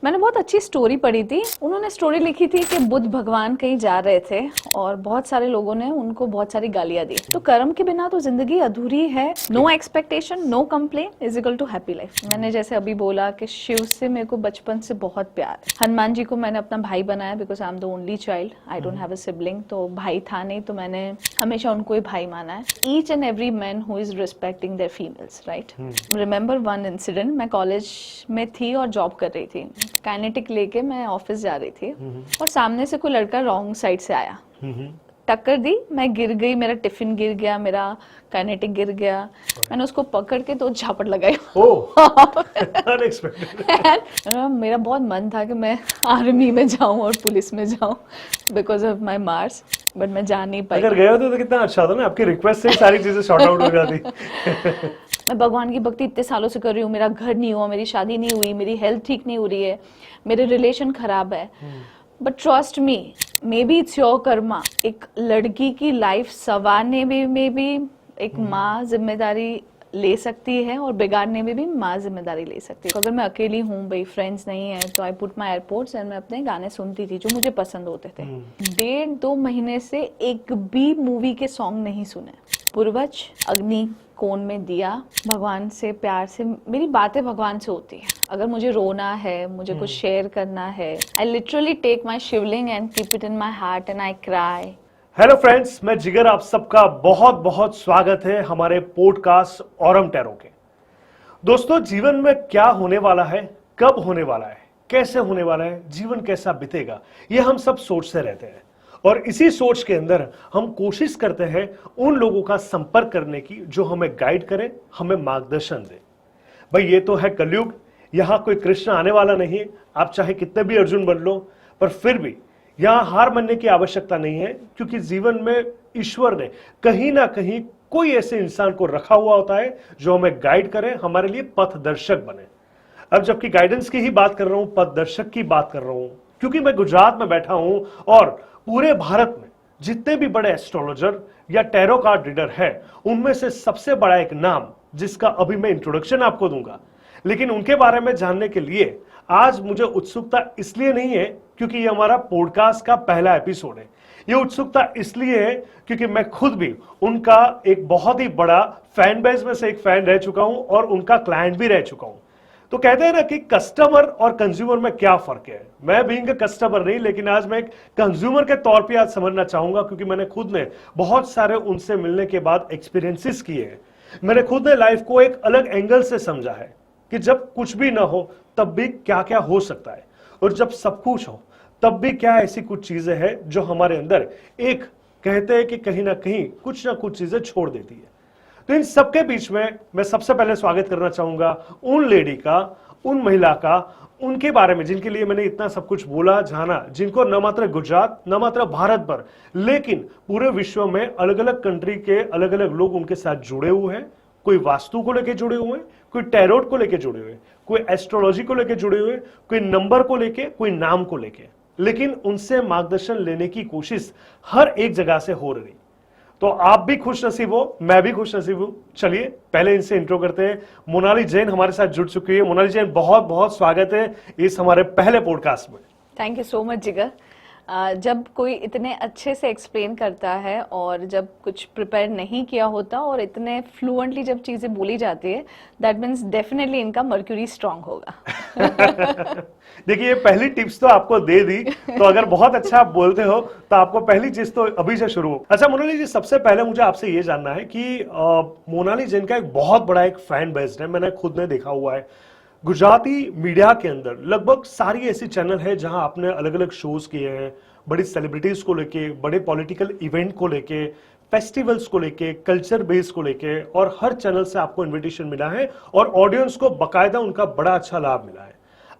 मैंने बहुत अच्छी स्टोरी पढ़ी थी। उन्होंने स्टोरी लिखी थी कि बुद्ध भगवान कहीं जा रहे थे और बहुत सारे लोगों ने उनको बहुत सारी गालियां दी। तो कर्म के बिना तो जिंदगी अधूरी है। No expectation, no complain is equal to happy life. मैंने जैसे अभी बोला कि शिव से मेरे को बचपन से बहुत प्यार है। हनुमान जी को मैंने अपना भाई बनाया because I am the only child, I don't have a sibling. तो भाई था नहीं तो मैंने हमेशा उनको ही भाई माना है। Each and every man who is respecting their females, right. Remember one incident, मैं कॉलेज में थी और जॉब कर रही थी। काइनेटिक लेके मैं ऑफिस जा रही थी और सामने से कोई लड़का रॉन्ग साइड से आया, टक्कर दी, मैं गिर गई, मेरा टिफिन गिर गया, मेरा काइनेटिक गिर गया। मैंने उसको पकड़ के 2 झापड़ लगाई। मेरा बहुत मन था कि मैं आर्मी में जाऊं और पुलिस में जाऊं because of my marks, but मैं जा नहीं पाई। अगर गए होते तो कितना अच्छा था ना, आपकी रिक्वेस्ट से सारी चीजें शॉर्ट आउट हो जाती। मैं भगवान की भक्ति इतने सालों से कर रही हूँ, मेरा घर नहीं हुआ, मेरी शादी नहीं हुई, मेरी हेल्थ ठीक नहीं हो रही है, मेरे रिलेशन खराब है, but trust me, may be it's your Karma. एक लड़की की लाइफ संवारने में भी एक माँ जिम्मेदारी ले सकती है और बिगाड़ने में भी माँ जिम्मेदारी ले सकती है। तो अगर मैं अकेली हूँ, भाई फ्रेंड्स नहीं है, तो I put my airports and मैं अपने गाने सुनती थी जो मुझे पसंद होते थे। 1.5-2 महीने से एक भी मूवी के सॉन्ग नहीं सुने। पूर्वज, अग्नि कोण में दिया, भगवान से प्यार से मेरी बातें भगवान से होती है। अगर मुझे रोना है, मुझे कुछ शेयर करना है, I literally take my Shivling and keep it in my heart and I cry. Hello friends, मैं जिगर, आप सबका बहुत बहुत स्वागत है हमारे पॉडकास्ट ऑरम टैरो के। दोस्तों, जीवन में क्या होने वाला है, कब होने वाला है, कैसे होने वाला है, जीवन कैसा बीतेगा, ये हम सब सोचते रहते हैं और इसी सोच के अंदर हम कोशिश करते हैं उन लोगों का संपर्क करने की जो हमें गाइड करें, हमें मार्गदर्शन दे। भाई ये तो है कलयुग, यहाँ कोई कृष्ण आने वाला नहीं। आप चाहे कितने भी अर्जुन बन लो, पर फिर भी यहाँ हार मानने की आवश्यकता नहीं है, क्योंकि जीवन में ईश्वर ने कहीं ना कहीं कोई ऐसे इंसान को रखा हुआ होता है जो हमें गाइड करे, हमारे लिए पथदर्शक बने। अब जबकि गाइडेंस की ही बात कर रहा हूं, पथदर्शक की बात कर रहा हूं, क्योंकि मैं गुजरात में बैठा हूं और पूरे भारत में जितने भी बड़े एस्ट्रोलॉजर या टैरो कार्ड रीडर है, उनमें से सबसे बड़ा एक नाम जिसका अभी मैं इंट्रोडक्शन आपको दूंगा, लेकिन उनके बारे में जानने के लिए आज मुझे उत्सुकता इसलिए नहीं है क्योंकि ये हमारा पॉडकास्ट का पहला एपिसोड है। ये उत्सुकता इसलिए है क्योंकि मैं खुद भी उनका एक बहुत ही बड़ा फैन बेस में से एक फैन रह चुका हूं और उनका क्लाइंट भी रह चुका हूं। तो कहते हैं ना कि कस्टमर और कंज्यूमर में क्या फर्क है। मैं बीइंग कस्टमर नहीं, लेकिन आज मैं एक कंज्यूमर के तौर पे आज समझना चाहूंगा, क्योंकि मैंने खुद ने बहुत सारे उनसे मिलने के बाद एक्सपीरियंसेस किए हैं। मैंने खुद ने लाइफ को एक अलग एंगल से समझा है कि जब कुछ भी ना हो तब भी क्या क्या हो सकता है, और जब सब कुछ हो तब भी क्या ऐसी कुछ चीजें हैं जो हमारे अंदर एक कहते हैं कि कहीं ना कुछ चीजें छोड़ देती है। तो इन सबके बीच में मैं सबसे पहले स्वागत करना चाहूंगा उन लेडी का, उन महिला का, उनके बारे में जिनके लिए मैंने इतना सब कुछ बोला, जाना, जिनको न मात्र गुजरात, न मात्र भारत पर, लेकिन पूरे विश्व में अलग अलग कंट्री के अलग अलग लोग उनके साथ जुड़े हुए हैं। कोई वास्तु को लेके जुड़े हुए हैं, कोई टैरोट को लेके जुड़े हुए, कोई एस्ट्रोलॉजी को लेके जुड़े हुए, कोई नंबर को लेके, कोई नाम को लेके, लेकिन उनसे मार्गदर्शन लेने की कोशिश हर एक जगह से हो रही। तो आप भी खुश नसीब हो, मैं भी खुश नसीब हूं। चलिए पहले इनसे इंट्रो करते हैं। मोनाली जैन हमारे साथ जुड़ चुकी है। मोनाली जैन, बहुत बहुत स्वागत है इस हमारे पहले पॉडकास्ट में। थैंक यू सो मच जिगर। जब कोई इतने अच्छे से एक्सप्लेन करता है और जब कुछ प्रिपेयर नहीं किया होता और इतने फ्लुएंटली जब चीजें बोली जाती है, दैट मीन्स डेफिनेटली इनका मर्क्यूरी स्ट्रांग होगा। देखिए, पहली टिप्स तो आपको दे दी, तो अगर बहुत अच्छा आप बोलते हो तो आपको पहली चीज तो अभी से शुरू हो। अच्छा मोनाली जी, सबसे पहले मुझे आपसे ये जानना है कि मोनाली जैन का एक बहुत बड़ा एक फैन बेस है, मैंने खुद ने देखा हुआ है। गुजराती मीडिया के अंदर लगभग सारी ऐसी चैनल है जहां आपने अलग अलग शोज किए हैं, बड़ी सेलिब्रिटीज को लेके, बड़े पॉलिटिकल इवेंट को लेके, फेस्टिवल्स को लेके, कल्चर बेस को लेके, और हर चैनल से आपको इनविटेशन मिला है और ऑडियंस को बकायदा उनका बड़ा अच्छा लाभ मिला है।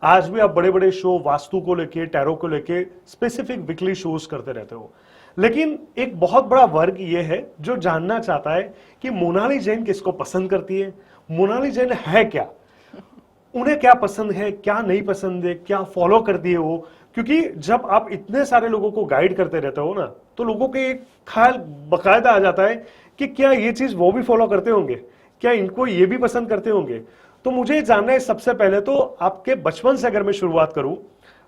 आज भी आप बड़े बड़े शो वास्तु को लेके, टैरो को लेके स्पेसिफिक वीकली शोज करते रहते हो, लेकिन एक बहुत बड़ा वर्ग ये है जो जानना चाहता है कि मोनाली जैन किसको पसंद करती है, मोनाली जैन है क्या, उन्हें क्या पसंद है, क्या नहीं पसंद है, क्या फॉलो करती है वो। क्योंकि जब आप इतने सारे लोगों को गाइड करते रहते हो ना, तो लोगों के एक ख्याल बकायदा आ जाता है कि क्या ये चीज वो भी फॉलो करते होंगे, क्या इनको ये भी पसंद करते होंगे। तो मुझे ये जानना है सबसे पहले तो आपके बचपन से अगर मैं शुरुआत करूं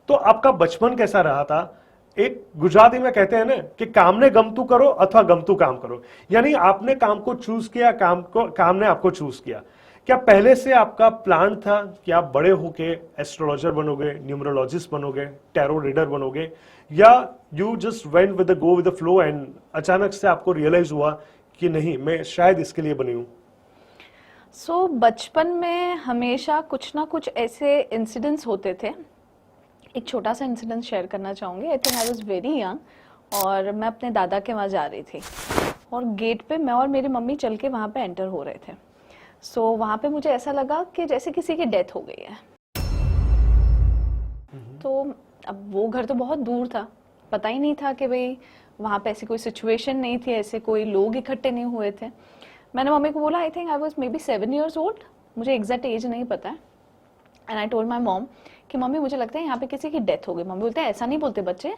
तो आपका बचपन कैसा रहा था। एक गुजराती में कहते हैं ना कि काम ने गमतू करो अथवा गमतू काम करो, यानी आपने काम को चूज किया, काम ने आपको चूज किया। क्या पहले से आपका प्लान था कि आप बड़े होके एस्ट्रोलॉजर बनोगे, न्यूमरोलॉजिस्ट बनोगे, टैरो रीडर बनोगे, या you just went with the go with the flow and अचानक से आपको रियलाइज हुआ कि नहीं मैं शायद इसके लिए बनी हूं? सो बचपन में हमेशा कुछ ना कुछ ऐसे इंसिडेंट्स होते थे। एक छोटा सा इंसिडेंट शेयर करना चाहूँगी। आई think I was very young और मैं अपने दादा के वहाँ जा रही थी और गेट पे मैं और मेरी मम्मी चल के वहाँ पे एंटर हो रहे थे। सो वहाँ पे मुझे ऐसा लगा कि जैसे किसी की डेथ हो गई है। तो अब वो घर तो बहुत दूर था, पता ही नहीं था कि भाई वहाँ पे ऐसी कोई सिचुएशन नहीं थी, ऐसे कोई लोग इकट्ठे नहीं हुए थे। मैंने मम्मी को बोला आई think I was may be 7 years old, मुझे एग्जैक्ट एज नहीं पता है। And I told my mom कि मम्मी मुझे लगता है यहाँ पे किसी की डेथ हो गई। मम्मी बोलते हैं ऐसा नहीं बोलते बच्चे,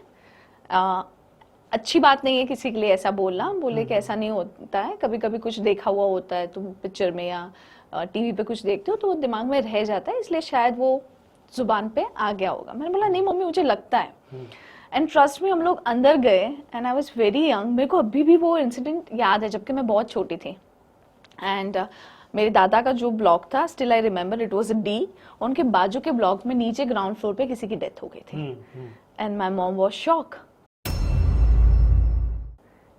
अच्छी बात नहीं है किसी के लिए ऐसा बोलना। बोले कि ऐसा नहीं होता है, कभी कभी कुछ देखा हुआ होता है तुम पिक्चर में या टीवी पे कुछ देखते हो तो वो दिमाग में रह जाता है, इसलिए शायद वो जुबान पे आ गया होगा। मैंने बोला नहीं मम्मी मुझे लगता है। एंड ट्रस्ट में हम लोग अंदर गए and I was very young, मेरे को अभी भी वो इंसिडेंट याद है जबकि मैं बहुत छोटी थी। एंड मेरे दादा का जो ब्लॉक था still I remember it was a D, उनके बाजू के ब्लॉक में नीचे ग्राउंड फ्लोर पे किसी की डेथ हो गई थी। And my mom was shock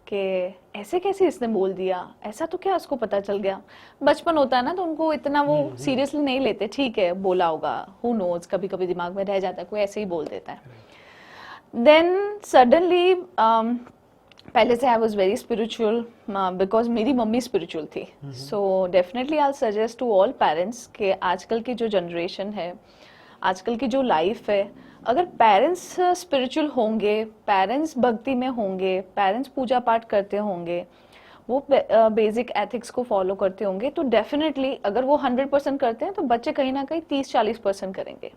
कि ऐसे कैसे इसने बोल दिया, ऐसा तो क्या उसको पता चल गया। बचपन होता है ना तो उनको इतना वो सीरियसली नहीं लेते, ठीक है बोला होगा, हु नोज, कभी कभी दिमाग में रह जाता है, कोई ऐसे ही बोल देता है। देन सडनली पहले से I was very spiritual because मेरी मम्मी स्पिरिचुअल थी। So definitely I suggest to all parents कि आजकल की जो जनरेशन है, आजकल की जो लाइफ है, अगर पेरेंट्स स्पिरिचुअल होंगे, पेरेंट्स भक्ति में होंगे, पेरेंट्स पूजा पाठ करते होंगे, वो बेसिक एथिक्स को फॉलो करते होंगे, तो डेफिनेटली अगर वो 100% करते हैं तो बच्चे कहीं ना कहीं 30-40% करेंगे।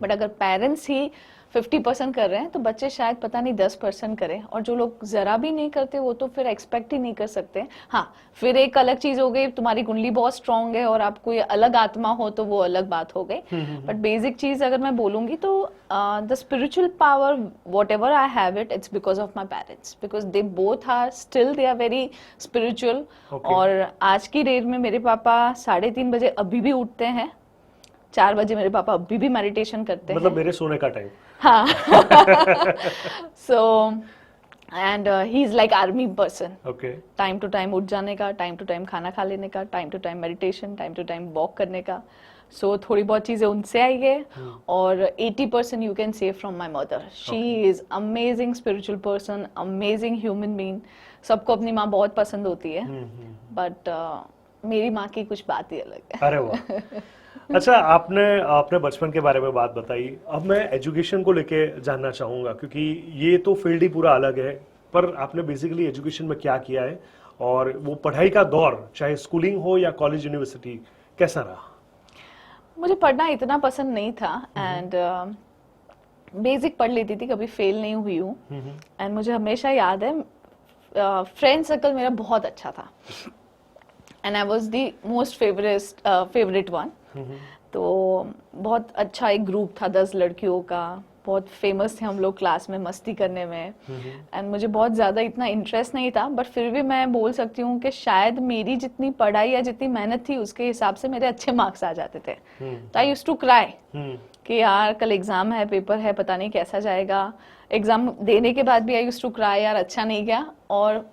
बट अगर पेरेंट्स ही 50% कर रहे हैं तो बच्चे शायद पता नहीं 10% करें, और जो लोग जरा भी नहीं करते वो तो फिर एक्सपेक्ट ही नहीं कर सकते। हाँ, फिर एक अलग चीज हो गई, तुम्हारी कुंडली बहुत स्ट्रांग है और आप कोई अलग आत्मा हो तो वो अलग बात हो गई। बट बेसिक चीज अगर मैं बोलूंगी तो the spiritual power whatever I have it, it's because of my parents, because they both are still they are very spiritual. और आज की डेट में मेरे पापा 3:30 बजे अभी भी उठते हैं, 4 बजे मेरे पापा अभी भी मेडिटेशन करते हैं, मतलब मेरे सोने का टाइम। हाँ। So and he is like army person. Okay. Time to time उठ जाने का, टाइम टू टाइम खाना खा लेने का, time to time meditation, time to time walk करने का। सो थोड़ी बहुत चीजें उनसे आई है और 80% यू कैन से from my mother. She is amazing spiritual person, amazing human being. सबको अपनी माँ बहुत पसंद होती है, बट मेरी माँ की कुछ बात ही अलग है। अरे वाह। अच्छा, आपने बचपन के बारे में बात बताई, अब मैं एजुकेशन को लेके जानना चाहूंगा, क्योंकि ये तो फील्ड ही पूरा अलग है, पर आपने बेसिकली एजुकेशन में क्या किया है और वो पढ़ाई का दौर चाहे स्कूलिंग हो या कॉलेज यूनिवर्सिटी कैसा रहा? मुझे पढ़ना इतना पसंद नहीं था एंड बेसिक पढ़ लेती थी, कभी फेल नहीं हुई हूँ। एंड मुझे हमेशा याद है फ्रेंड सर्कल मेरा बहुत अच्छा था and I was the most favourite one. तो बहुत अच्छा एक ग्रुप था 10 लड़कियों का, बहुत फेमस थे हम लोग क्लास में मस्ती करने में। एंड मुझे बहुत ज़्यादा इतना इंटरेस्ट नहीं था, बट फिर भी मैं बोल सकती हूँ कि शायद मेरी जितनी पढ़ाई या जितनी मेहनत थी उसके हिसाब से मेरे अच्छे मार्क्स आ जाते थे। तो आई यूज्ड टू क्राई कि यार कल एग्जाम है, पेपर है, पता नहीं कैसा जाएगा। एग्जाम देने के बाद भी आई यूज्ड टू क्राई, यार अच्छा नहीं गया। और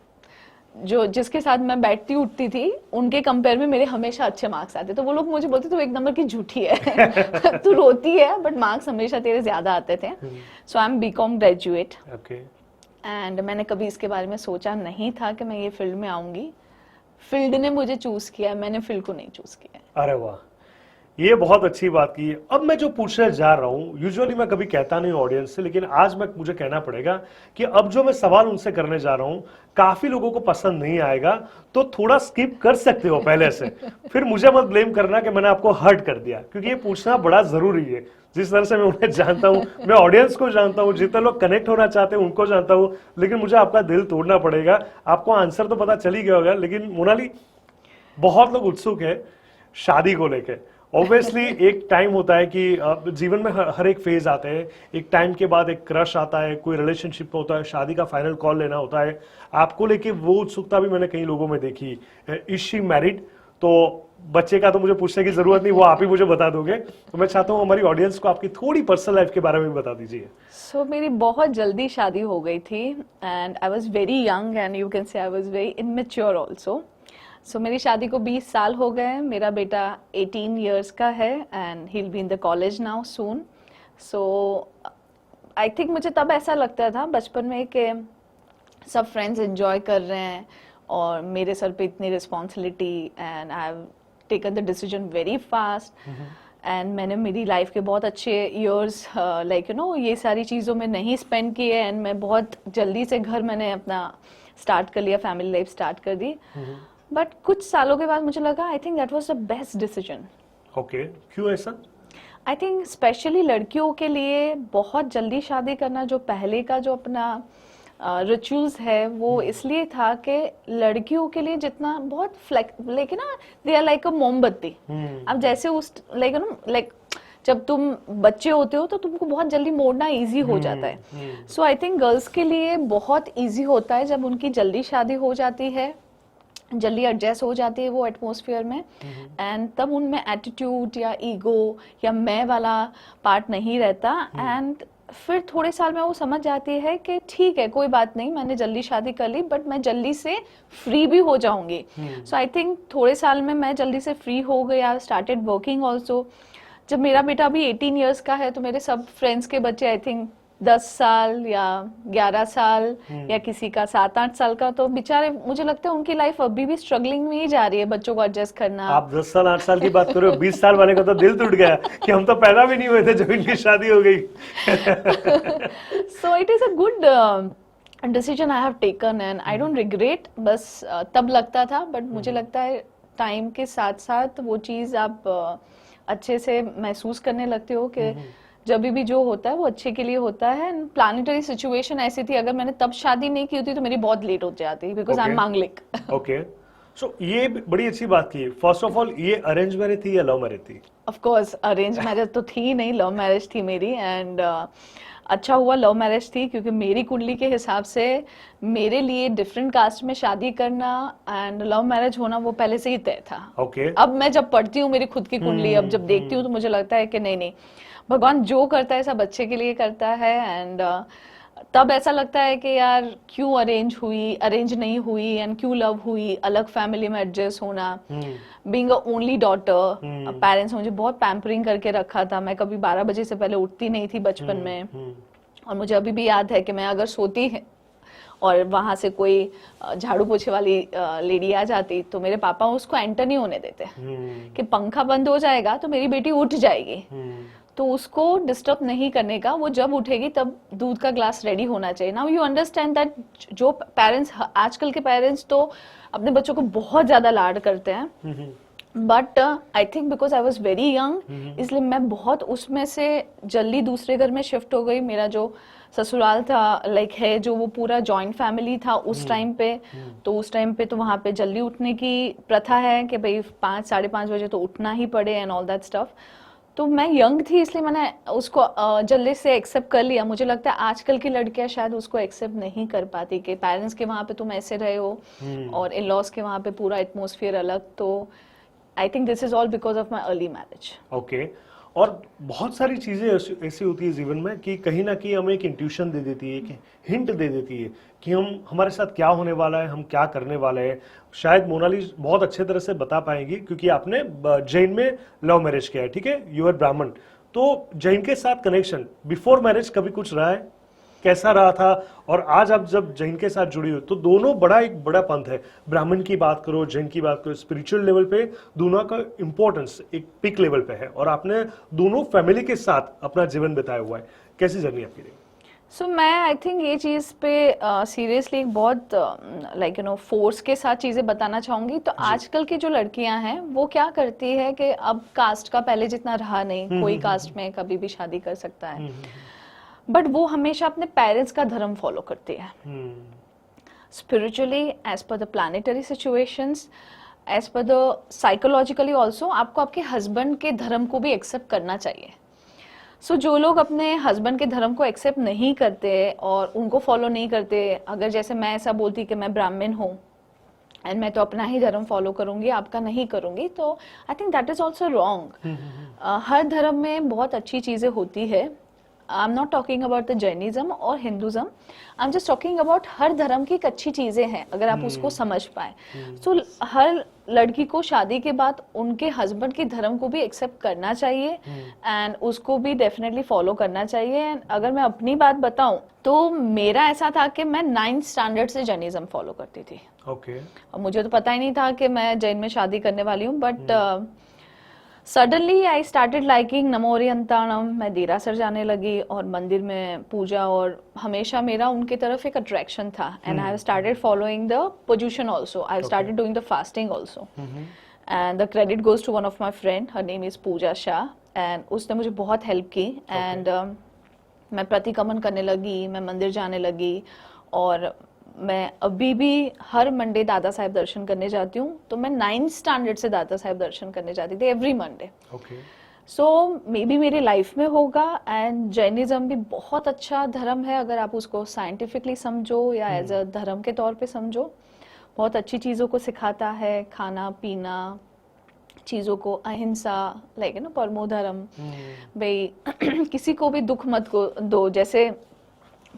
जो जिसके साथ मैं बैठती उठती थी उनके कंपेयर में मेरे हमेशा अच्छे मार्क्स आते, तो वो लोग मुझे बोलते तू एक नंबर की झूठी है। तू रोती है बट मार्क्स हमेशा तेरे ज्यादा आते थे। So I am BCom graduate and मैंने कभी इसके बारे में सोचा नहीं था कि मैं ये फील्ड में आऊंगी। फील्ड ने मुझे चूज किया, मैंने फील्ड को नहीं चूज किया। अरे वाह, ये बहुत अच्छी बात की। अब मैं जो पूछने जा रहा हूं, यूजुअली मैं कभी कहता नहीं ऑडियंस से, लेकिन आज मुझे कहना पड़ेगा कि अब जो मैं सवाल उनसे करने जा रहा हूं काफी लोगों को पसंद नहीं आएगा, तो थोड़ा स्किप कर सकते हो पहले से। फिर मुझे मत ब्लेम करना कि मैंने आपको हर्ट कर दिया, क्योंकि ये पूछना बड़ा जरूरी है। जिस तरह से मैं उन्हें जानता हूं, मैं ऑडियंस को जानता हूं, जितने लोग कनेक्ट होना चाहते हैं उनको जानता हूं, लेकिन मुझे आपका दिल तोड़ना पड़ेगा। आपको आंसर तो पता चल ही गया होगा, लेकिन मोनाली बहुत लोग उत्सुक है शादी को लेके, ऑब्वियसली एक टाइम होता है कि जीवन में हर एक फेज आते हैं। एक टाइम के बाद एक क्रश आता है, कोई रिलेशनशिप होता है, शादी का फाइनल कॉल लेना होता है। आपको लेके वो उत्सुकता भी मैंने कई लोगों में देखी। Is she married? तो बच्चे का तो मुझे पूछने की जरूरत नहीं, वो आप ही मुझे बता दोगे। तो मैं चाहता हूँ हमारी ऑडियंस को आपकी थोड़ी पर्सनल लाइफ के बारे में बता दीजिए। सो मेरी बहुत जल्दी शादी हो गई थी and I was very young and you can say I was very immature also. So मेरी शादी को 20 साल हो गए। मेरा बेटा 18 ईयर्स का है and he will be in the college now soon. So I think मुझे तब ऐसा लगता था बचपन में कि सब फ्रेंड्स एंजॉय कर रहे हैं और मेरे सर पे इतनी responsibility and I have taken the decision very fast and मैंने मेरी लाइफ के बहुत अच्छे ईयर्स लाइक यू नो ये सारी चीज़ों में नहीं स्पेंड किए एंड मैं बहुत जल्दी से घर मैंने अपना स्टार्ट कर लिया, फैमिली लाइफ स्टार्ट कर दी। बट कुछ सालों के बाद मुझे लगा आई think that was the best decision. Okay, क्यों ऐसा? आई थिंक स्पेशली लड़कियों के लिए बहुत जल्दी शादी करना, जो पहले का जो अपना रिचुअल्स है वो इसलिए था कि लड़कियों के लिए जितना बहुत लेकिन ना दे आर लाइक अ मोमबत्ती। अब जैसे उस लाइक जब तुम बच्चे होते हो तो तुमको बहुत जल्दी मोड़ना इजी हो जाता है। सो आई थिंक गर्ल्स के लिए बहुत इजी होता है जब उनकी जल्दी शादी हो जाती है, जल्दी एडजस्ट हो जाती है वो एटमॉस्फेयर में एंड तब उनमें एटीट्यूड या ईगो या मैं वाला पार्ट नहीं रहता एंड फिर थोड़े साल में वो समझ जाती है कि ठीक है कोई बात नहीं, मैंने जल्दी शादी कर ली बट मैं जल्दी से फ्री भी हो जाऊंगी। सो आई थिंक थोड़े साल में मैं जल्दी से फ्री हो गया, स्टार्टेड वर्किंग ऑल्सो। जब मेरा बेटा अभी 18 ईयर्स का है तो मेरे सब फ्रेंड्स के बच्चे आई थिंक 10 साल या 11 साल या किसी का 7-8 साल का, तो बेचारे मुझे लगता है उनकी लाइफ अभी भी स्ट्रगलिंग में ही जा रही है बच्चों को एडजस्ट करना। आप 10 साल 8 साल की बात कर रहे हो, 20 साल वाले का तो दिल टूट गया कि हम तो पैदा भी नहीं हुए थे जब इनकी शादी हो गई। So it is a good decision I have taken and I don't regret. बस तब लगता था बट मुझे लगता है टाइम के साथ साथ वो चीज़ आप अच्छे से महसूस करने लगते हो कि जब भी जो होता है वो अच्छे के लिए होता है। प्लानिटरी सिचुएशन ऐसी थी, अगर मैंने तब शादी नहीं की होती तो मेरी बहुत लेट हो जाती बिकॉज आई एम मांगलिक। ओके, सो ये बड़ी अच्छी बात की। फर्स्ट ऑफ ऑल ये अरेंज मैरिज थी या लव मैरिज थी? ऑफ कोर्स अरेंज मैरिज तो थी नहीं, लव मैरिज थी मेरी एंड अच्छा हुआ लव मैरिज थी क्योंकि मेरी कुंडली के हिसाब से मेरे लिए डिफरेंट कास्ट में शादी करना एंड लव मैरिज होना वो पहले से ही तय था। ओके, अब मैं जब पढ़ती हूँ मेरी खुद की कुंडली, अब जब देखती हूँ तो मुझे लगता है कि नहीं भगवान जो करता है सब अच्छे के लिए करता है एंड तब ऐसा लगता है कि यार क्यों अरेंज नहीं हुई एंड क्यों लव हुई, अलग फैमिली में एडजस्ट होना, being a only daughter, parents मुझे बहुत पैम्परिंग करके रखा था। मैं कभी 12 बजे से पहले उठती नहीं थी बचपन में और मुझे अभी भी याद है कि मैं अगर सोती है और वहां से कोई झाड़ू पोछे वाली लेडी आ जाती तो मेरे पापा उसको एंटर नहीं होने देते कि पंखा बंद हो जाएगा तो मेरी बेटी उठ जाएगी, तो उसको डिस्टर्ब नहीं करने का, वो जब उठेगी तब दूध का ग्लास रेडी होना चाहिए। नाउ यू अंडरस्टैंड दैट जो पेरेंट्स, आजकल के पेरेंट्स तो अपने बच्चों को बहुत ज्यादा लाड करते हैं but I think because I was very young इसलिए मैं बहुत उसमें से जल्दी दूसरे घर में शिफ्ट हो गई। मेरा जो ससुराल था लाइक है जो वो पूरा जॉइंट फैमिली था उस टाइम पे, तो उस टाइम पे तो वहाँ पे जल्दी उठने की प्रथा है कि भाई 5-5:30 बजे तो उठना ही पड़े एंड ऑल दैट स्टफ। तो मैं यंग थी इसलिए मैंने उसको जल्दी से एक्सेप्ट कर लिया। मुझे लगता है आजकल की लड़कियां शायद उसको एक्सेप्ट नहीं कर पाती कि पेरेंट्स के वहाँ पे तुम ऐसे रहे हो और इन लॉज के वहाँ पे पूरा एटमोसफियर अलग। तो I think this is all because of my early marriage. Okay, और बहुत सारी चीजें ऐसी होती है जीवन में कि कहीं ना कहीं हमें एक इंट्यूशन दे देती है, एक हिंट दे देती है कि हमारे साथ क्या होने वाला है, हम क्या करने वाले हैं। शायद मोनाली बहुत अच्छे तरह से बता पाएंगी क्योंकि आपने जैन में लव मैरिज किया है, ठीक है, यू आर ब्राह्मण, तो जैन के साथ कनेक्शन बिफोर मैरिज कभी कुछ रहा है, कैसा रहा था? और आज आप जब जैन के साथ जुड़ी हो तो दोनों एक बड़ा पंथ है, ब्राह्मण की बात करो, जैन की बात करो, स्पिरिचुअल लेवल पे दोनों का इंपॉर्टेंस एक पिक लेवल पे है और आपने दोनों फैमिली के साथ अपना जीवन बिताया हुआ है। कैसी जर्नी आपकी रही? सो मैं आई थिंक ये चीज़ पे सीरियसली एक बहुत लाइक यू नो फोर्स के साथ चीज़ें बताना चाहूँगी। तो आजकल की जो लड़कियां हैं वो क्या करती है कि अब कास्ट का पहले जितना रहा नहीं, कोई कास्ट में कभी भी शादी कर सकता है, बट वो हमेशा अपने पेरेंट्स का धर्म फॉलो करती है spiritually as per the planetary situations as per the psychologically also आपको आपके हस्बैंड के धर्म को भी एक्सेप्ट करना चाहिए. सो जो लोग अपने हस्बैंड के धर्म को एक्सेप्ट नहीं करते और उनको फॉलो नहीं करते, अगर जैसे मैं ऐसा बोलती कि मैं ब्राह्मण हूँ एंड मैं तो अपना ही धर्म फॉलो करूंगी, आपका नहीं करूंगी, तो I think that is also wrong. हर धर्म में बहुत अच्छी चीजें होती है. I am not talking about the Jainism और Hinduism, I am just talking about हर धर्म की एक अच्छी चीजें हैं अगर आप उसको समझ पाए. सो हर लड़की को शादी के बाद उनके हस्बैंड के धर्म को भी एक्सेप्ट करना चाहिए एंड उसको भी डेफिनेटली फॉलो करना चाहिए. एंड अगर मैं अपनी बात बताऊं तो मेरा ऐसा था कि मैं 9th स्टैंडर्ड से जैनिज्म फॉलो करती थी. ओके. और मुझे तो पता ही नहीं था कि मैं जैन में शादी करने वाली हूँ, but suddenly I started liking नमो ओरियंताणम. मैं देरासर जाने लगी और मंदिर में पूजा, और हमेशा मेरा उनकी तरफ एक अट्रैक्शन था. And I have started following the position also. I have started doing the fasting also. And the credit goes to one of my friend, her name is Pooja Shah. And उसने मुझे बहुत हेल्प की. एंड मैं प्रतिक्रमण करने लगी, मैं मंदिर जाने लगी, और मैं अभी भी हर मंडे दादा साहब दर्शन करने जाती हूँ. तो मैं 9th स्टैंडर्ड से दादा साहब दर्शन करने जाती थी every Monday. So may be मेरी लाइफ में होगा. एंड जैनिज्म भी बहुत अच्छा धर्म है अगर आप उसको साइंटिफिकली समझो या एज अ धर्म के तौर पे समझो. बहुत अच्छी चीज़ों को सिखाता है, खाना पीना, चीज़ों को अहिंसा, लाइक यू नो परमो धर्म. भाई किसी को भी दुख मत को दो. जैसे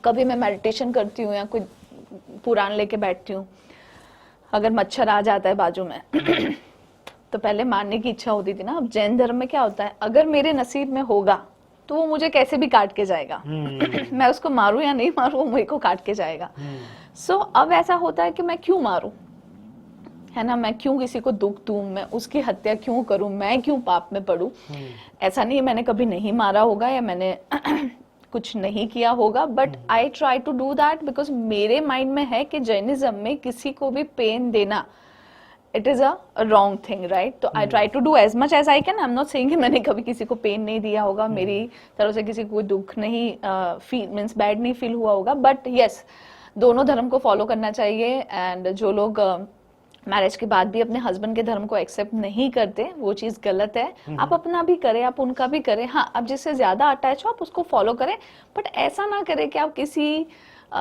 कभी मैं मेडिटेशन करती हूँ या कोई पुराण लेके बैठती हूँ, अगर मच्छर आ जाता है बाजू में तो पहले मारने की इच्छा होती थी ना. अब जैन धर्म में क्या होता है, अगर मेरे नसीब में होगा तो वो मुझे कैसे भी काट के जाएगा. मैं उसको मारूं या नहीं मारूं, वो मुझे को काट के जाएगा. सो अब ऐसा होता है कि मैं क्यों मारूं, है ना, मैं क्यों किसी को दुख दूं, मैं उसकी हत्या क्यों करूं, मैं क्यों पाप में पड़ूं. ऐसा नहीं है मैंने कभी नहीं मारा होगा या मैंने कुछ नहीं किया होगा, but I try to do that because मेरे माइंड में है कि जैनिज्म में किसी को भी पेन देना it is a wrong thing, right. तो I try to do as much as I can. I am not saying कि मैंने कभी किसी को पेन नहीं दिया होगा, मेरी तरफ से किसी को दुख नहीं फील मीन्स बैड नहीं फील हुआ होगा, बट यस दोनों धर्म को फॉलो करना चाहिए. एंड जो लोग मैरिज के बाद भी अपने हस्बैंड के धर्म को एक्सेप्ट नहीं करते, वो चीज गलत है. आप अपना भी करें, आप उनका भी करें. हाँ, आप जिससे ज्यादा अटैच हो आप उसको फॉलो करें, बट ऐसा ना करें कि आप किसी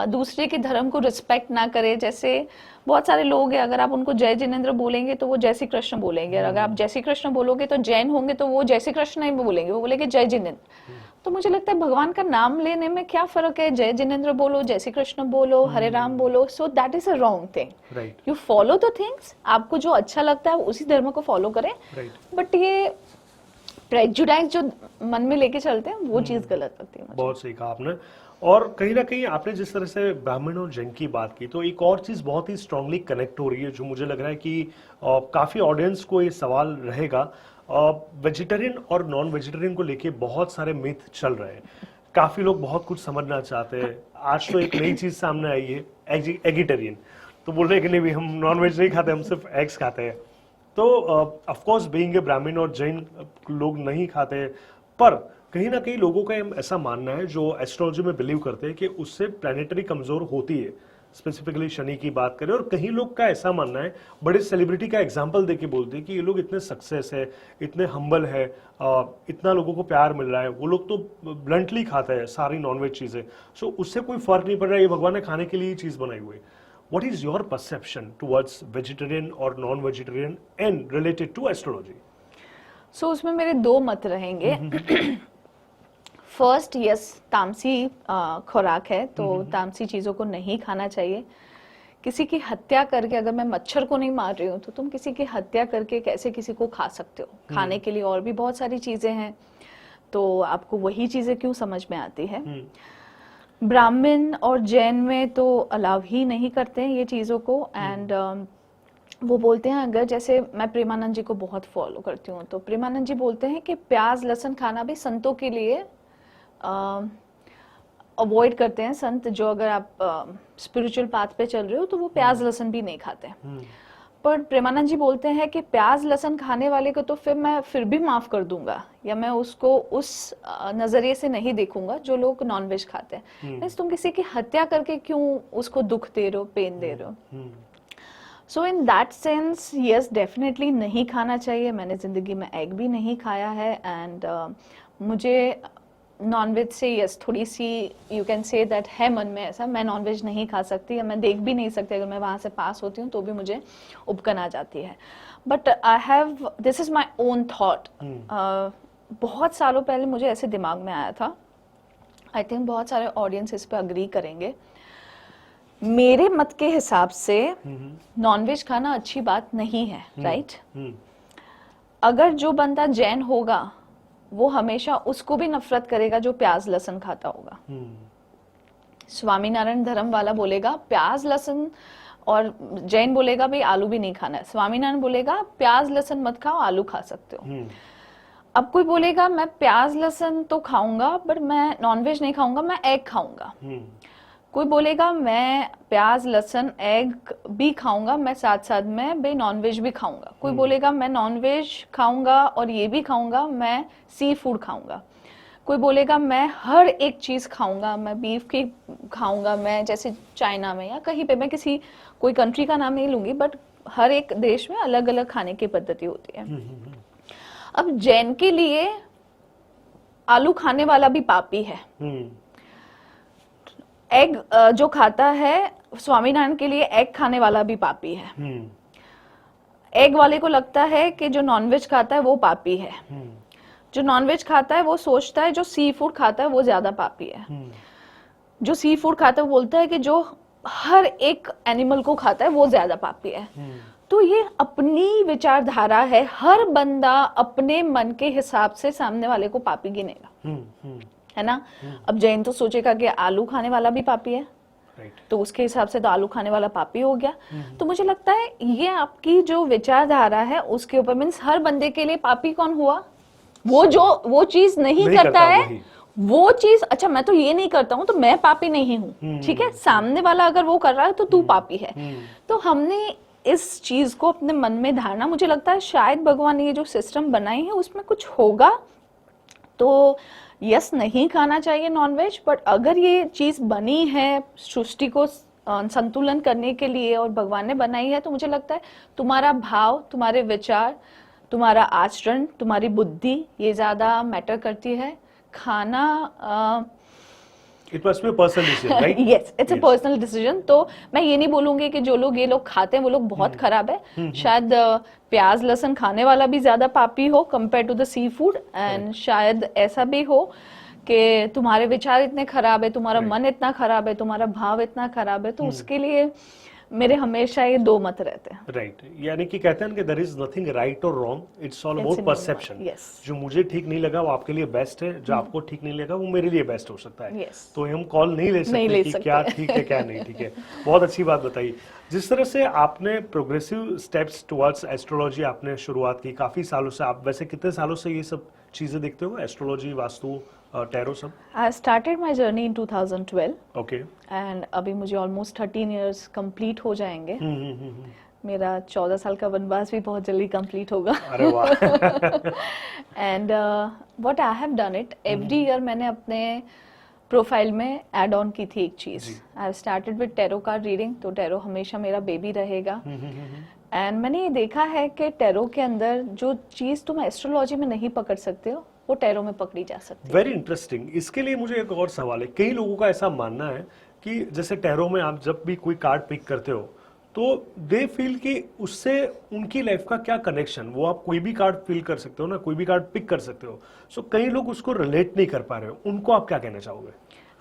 दूसरे के धर्म को रिस्पेक्ट ना करें. जैसे बहुत सारे लोग हैं, अगर आप उनको जय जिनेंद्र बोलेंगे तो वो जय श्री कृष्ण बोलेंगे, और अगर आप जय श्री कृष्ण बोलोगे तो जैन होंगे तो वो जय श्री कृष्ण नहीं बोलेंगे, वो बोलेंगे जय जिनेंद्र. तो मुझे लगता है भगवान का नाम लेने में क्या फर्क है, जय जिनेंद्र बोलो, जय श्री कृष्ण बोलो, हरे राम बोलो. So that is a wrong thing. You follow the things, आपको जो अच्छा लगता है उसी धर्म को फॉलो करें. बट ये प्रेजुडाइज जो मन में लेके चलते हैं वो चीज गलत लगती है मुझे. बहुत सही कहा आपने. और कहीं ना कहीं आपने जिस तरह से ब्राह्मण और जैन की बात की, तो एक और चीज बहुत ही स्ट्रांगली कनेक्ट हो रही है जो मुझे लग रहा है कि काफी ऑडियंस को ये सवाल रहेगा. वेजिटेरियन और नॉन वेजिटेरियन को लेके बहुत सारे मिथ चल रहे हैं. काफी लोग बहुत कुछ समझना चाहते हैं. आज तो एक नई चीज सामने आई है, एगिटेरियन. तो बोल रहे हैं कि नहीं भी हम नॉन वेज नहीं खाते, हम सिर्फ एग्स खाते हैं. तो ऑफ कोर्स बीइंग ए ब्राह्मण और जैन लोग नहीं खाते, पर कहीं ना कहीं लोगों का ऐसा मानना है जो एस्ट्रोलॉजी में बिलीव करते हैं कि उससे प्लैनेटरी कमजोर होती है. स्पेसिफिकली शनि की बात करें, और कहीं लोग का ऐसा मानना है, बड़े सेलिब्रिटी का एग्जांपल देके बोलते हैं कि ये लोग इतने सक्सेस है, इतने हम्बल है, इतना लोगों को प्यार मिल रहा है, वो लोग तो ब्लंटली खाते हैं सारी नॉनवेज चीजें. सो उससे कोई फर्क नहीं पड़ रहा है, ये भगवान ने खाने के लिए चीज बनाई हुई है. What is your perception towards vegetarian और non vegetarian and related to astrology? So उसमें मेरे दो मत रहेंगे. फर्स्ट, यस, तामसी खुराक है तो तामसी चीज़ों को नहीं खाना चाहिए. किसी की हत्या करके, अगर मैं मच्छर को नहीं मार रही हूँ तो तुम किसी की हत्या करके कैसे किसी को खा सकते हो. खाने के लिए और भी बहुत सारी चीज़ें हैं, तो आपको वही चीज़ें क्यों समझ में आती है. ब्राह्मण और जैन में तो अलाव ही नहीं करते हैं ये चीज़ों को. एंड वो बोलते हैं, अगर जैसे मैं प्रेमानंद जी को बहुत फॉलो करती हूँ, तो प्रेमानंद जी बोलते हैं कि प्याज लहसुन खाना भी संतों के लिए अवॉइड करते हैं संत. जो अगर आप स्पिरिचुअल पाथ पे चल रहे हो तो वो प्याज लहसुन भी नहीं खाते. पर प्रेमानंद जी बोलते हैं कि प्याज लहसुन खाने वाले को तो फिर मैं फिर भी माफ कर दूंगा, या मैं उसको उस नजरिए से नहीं देखूंगा जो लोग नॉनवेज खाते हैं. तुम किसी की हत्या करके क्यों उसको दुख दे रहे हो, पेन दे रहे हो. So in that sense yes, definitely नहीं खाना चाहिए। मैंने ज़िंदगी में एग भी नहीं खाया है एंड मुझे नॉनवेज से यस थोड़ी सी यू कैन से दैट है मन में ऐसा, मैं नॉनवेज नहीं खा सकती या मैं देख भी नहीं सकती, अगर मैं वहाँ से पास होती हूँ तो भी मुझे उबकन आ जाती है। But I have, this is my own thought. बहुत सालों पहले मुझे ऐसे दिमाग में आया था, आई थिंक बहुत सारे ऑडियंस इस पर अग्री करेंगे। मेरे मत के हिसाब से नॉनवेज खाना अच्छी बात नहीं है, राइट? अगर जो बंदा जैन होगा वो हमेशा उसको भी नफरत करेगा जो प्याज लहसुन खाता होगा। स्वामीनारायण धर्म वाला बोलेगा प्याज लहसुन, और जैन बोलेगा भाई आलू भी नहीं खाना है। स्वामीनारायण बोलेगा प्याज लहसुन मत खाओ, आलू खा सकते हो। अब कोई बोलेगा मैं प्याज लहसुन तो खाऊंगा बट मैं नॉनवेज नहीं खाऊंगा, मैं एग खाऊंगा। कोई बोलेगा मैं प्याज लहसुन एग भी खाऊंगा, मैं साथ साथ में भाई नॉनवेज भी खाऊंगा। कोई बोलेगा मैं नॉनवेज खाऊंगा और ये भी खाऊंगा, मैं सी फूड खाऊंगा। कोई बोलेगा मैं हर एक चीज खाऊंगा, मैं बीफ की खाऊंगा, मैं जैसे चाइना में या कहीं पे, मैं किसी कोई कंट्री का नाम नहीं लूंगी बट हर एक देश में अलग अलग खाने की पद्धति होती है। अब जैन के लिए आलू खाने वाला भी पापी है। एग जो खाता है, स्वामीनारायण के लिए एग खाने वाला भी पापी है। एग वाले को लगता है कि जो नॉनवेज खाता है वो पापी है। जो नॉनवेज खाता है वो सोचता है जो सी फूड खाता है वो ज्यादा पापी है। जो सी फूड खाता है वो बोलता है कि जो हर एक एनिमल को खाता है वो ज्यादा पापी है। तो ये अपनी विचारधारा है, हर बंदा अपने मन के हिसाब से सामने वाले को पापी गिनेगा, है ना? अब जैन तो सोचेगा कि आलू खाने वाला भी पापी है, तो उसके हिसाब से तो आलू खाने वाला पापी हो गया। तो मुझे लगता है ये आपकी जो विचारधारा है उसके ऊपर, मीन्स हर बंदे के लिए पापी कौन हुआ? वो जो वो चीज नहीं करता है वो चीज, अच्छा मैं तो ये नहीं करता हूं तो मैं पापी नहीं हूं, ठीक है? सामने वाला अगर वो कर रहा है तो तू पापी है। तो हमने इस चीज को अपने मन में धारना, मुझे लगता है शायद भगवान ने ये जो सिस्टम बनाई है उसमें कुछ होगा। तो यस, नहीं खाना चाहिए नॉनवेज, बट अगर ये चीज बनी है सृष्टि को संतुलन करने के लिए और भगवान ने बनाई है, तो मुझे लगता है तुम्हारा भाव, तुम्हारे विचार, तुम्हारा आचरण, तुम्हारी बुद्धि ये ज्यादा मैटर करती है। खाना it must be personal decision, right? Yes, it's a personal decision. तो मैं ये नहीं बोलूंगी कि जो लोग ये लोग खाते हैं वो लोग बहुत खराब है। शायद प्याज लहसुन खाने वाला भी ज्यादा पापी हो compare to the seafood, and शायद ऐसा भी हो कि तुम्हारे विचार इतने खराब है, तुम्हारा मन इतना खराब है, तुम्हारा भाव इतना खराब है, तो उसके लिए मेरे हमेशा ये दो मत रहते हैं। राइट, यानी कि कहते हैं कि देयर इज नथिंग राइट और wrong, it's all about perception. जो मुझे ठीक नहीं लगा वो आपके लिए बेस्ट है, जो आपको ठीक नहीं लगा वो मेरे लिए बेस्ट हो सकता है। तो हम कॉल नहीं ले सकते कि क्या ठीक है क्या नहीं ठीक है। बहुत अच्छी बात बताई। जिस तरह से आपने प्रोग्रेसिव स्टेप्स टुवर्ड्स एस्ट्रोलॉजी आपने शुरुआत की, काफी सालों से, आप वैसे कितने सालों से ये सब चीजें देखते हो, एस्ट्रोलॉजी, वास्तु, टैरो सब? I started my journey in 2012. Okay. And अभी मुझे almost 13 years complete हो जाएंगे। मेरा 14 साल का वनवास भी बहुत जल्दी complete होगा। अरे वाह। And what I have done it, every year मैंने अपने प्रोफाइल में ऐड ऑन की थी एक चीज। I have started with tarot card reading, तो टैरो हमेशा मेरा बेबी रहेगा। एंड मैंने ये देखा है कि टैरो के अंदर जो चीज तुम एस्ट्रोलॉजी में नहीं पकड़ सकते हो वो टैरो में पकड़ी जा सकती है। Very interesting. इसके लिए मुझे एक और सवाल है, कई लोगों का ऐसा मानना है कि जैसे टैरो में आप जब भी कोई कार्ड पिक करते हो तो दे फील कि उससे उनकी लाइफ का क्या कनेक्शन, वो आप कोई भी कार्ड फील कर सकते हो ना, कोई भी कार्ड पिक कर सकते हो। सो कई लोग उसको रिलेट नहीं कर पा रहे हो, उनको आप क्या कहना चाहोगे?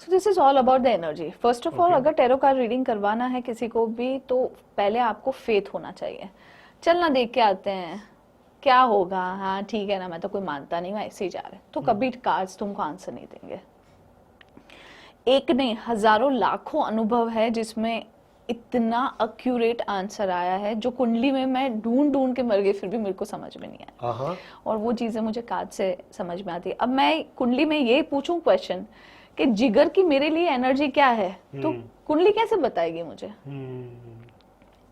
So this is all about the energy. First of all, अगर टैरो कार्ड रीडिंग करवाना है किसी को भी तो पहले आपको फेथ होना चाहिए। चलना देख के आते हैं क्या होगा, हाँ ठीक है ना, मैं तो कोई मानता नहीं हूँ, ऐसे ही जा रहे, तो कभी कार्ड्स तुमको आंसर नहीं देंगे। एक नहीं, हजारों लाखों अनुभव है जिसमें इतना एक्यूरेट आंसर आया है जो कुंडली में मैं ढूंढ ढूंढ के मर गई, फिर भी मेरे को समझ में नहीं आया। और वो चीजें मुझे कार्ड से समझ में आती है। अब मैं कुंडली में ये पूछूं क्वेश्चन कि जिगर की मेरे लिए एनर्जी क्या है, तो कुंडली कैसे बताएगी मुझे?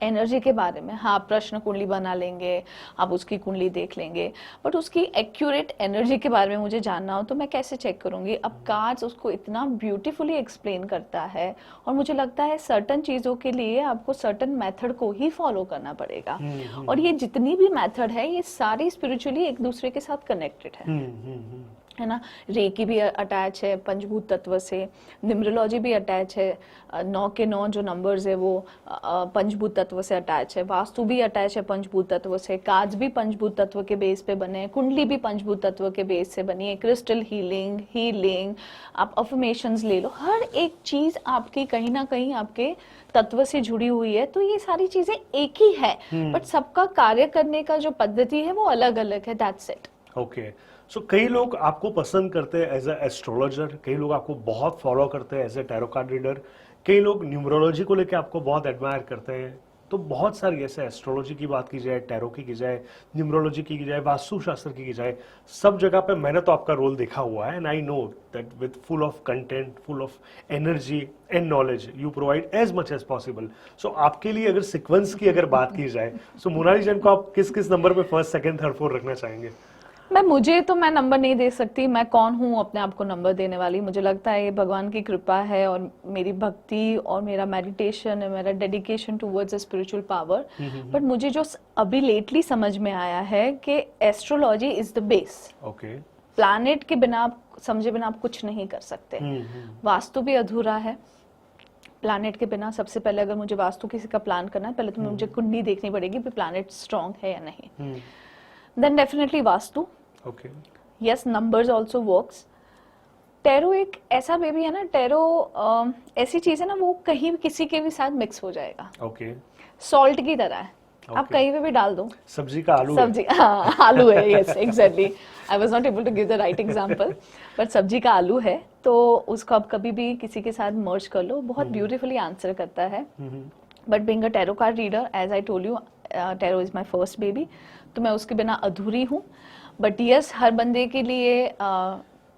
एनर्जी के बारे में हाँ प्रश्न कुंडली बना लेंगे, आप उसकी कुंडली देख लेंगे, बट उसकी एक्यूरेट एनर्जी के बारे में मुझे जानना हो तो मैं कैसे चेक करूंगी? अब कार्ड्स उसको इतना ब्यूटीफुली एक्सप्लेन करता है, और मुझे लगता है सर्टन चीज़ों के लिए आपको सर्टन मेथड को ही फॉलो करना पड़ेगा। और ये जितनी भी मेथड है ये सारी स्पिरिचुअली एक दूसरे के साथ कनेक्टेड है ना। रेकी भी अटैच है पंचभूत तत्व से, न्यूमरोलॉजी भी अटैच है, 9 के 9 जो नंबर्स है वो पंचभूत तत्व से अटैच है, वास्तु भी अटैच है पंचभूत तत्व से, कार्ड्स भी पंचभूत तत्व के बेस पे बने हैं, कुंडली भी पंचभूत तत्व के बेस से बनी है, क्रिस्टल हीलिंग, आप अफर्मेशंस ले लो, हर एक चीज आपकी कहीं ना कहीं आपके तत्व से जुड़ी हुई है। तो ये सारी चीजें एक ही है, बट सबका कार्य करने का जो पद्धति है वो अलग अलग है, दैट्स इट। ओके, सो कई लोग आपको पसंद करते हैं एज ए एस्ट्रोलॉजर, कई लोग आपको बहुत फॉलो करते हैं as a tarot card reader, कई लोग न्यूमरोलॉजी को लेकर आपको बहुत एडमायर करते हैं। तो बहुत सारी ऐसे एस्ट्रोलॉजी की बात की जाए, टैरो की जाए, न्यूमरोलॉजी की जाए, वास्तुशास्त्र की जाए, सब जगह पे मैंने तो आपका रोल देखा हुआ है, and I know that with full of content, full of energy and knowledge you provide as much as possible. So आपके लिए अगर सीक्वेंस की अगर बात की जाए, सो मोनाली जैन को आप किस किस नंबर पे फर्स्ट, सेकंड, थर्ड, फोर्थ रखना चाहेंगे? मैं नंबर नहीं दे सकती, मैं कौन हूँ अपने आप को नंबर देने वाली। मुझे लगता है ये भगवान की कृपा है और मेरी भक्ति और मेरा मेडिटेशन है, मेरा dedication towards a spiritual power. But मुझे जो अभी लेटली समझ में आया है कि astrology is the base. Okay, planet के बिना समझे बिना आप कुछ नहीं कर सकते। वास्तु भी अधूरा है प्लैनेट के बिना। सबसे पहले अगर मुझे वास्तु किसी का प्लान करना है, पहले तो मुझे कुंडली देखनी पड़ेगी कि प्लैनेट स्ट्रांग है या नहीं। Then definitely Vastu. Okay, yes, numbers also works. Tarot एक ऐसा बेबी है ना, टैरो ऐसी चीज है ना, वो कहीं भी किसी के भी साथ मिक्स हो जाएगा। ओके, सॉल्ट की तरह है, आप कहीं पे भी डाल दो। सब्जी का आलू सब्जी, हाँ आलू है, yes exactly, I was not able to give the right example, but सब्जी का आलू है, तो उसको आप कभी भी किसी के साथ मर्ज कर लो, बहुत ब्यूटीफुली आंसर करता है। But being a tarot card reader, as I told you, tarot is my first baby, तो मैं उसके बिना अधूरी हूँ। बट यस, हर बंदे के लिए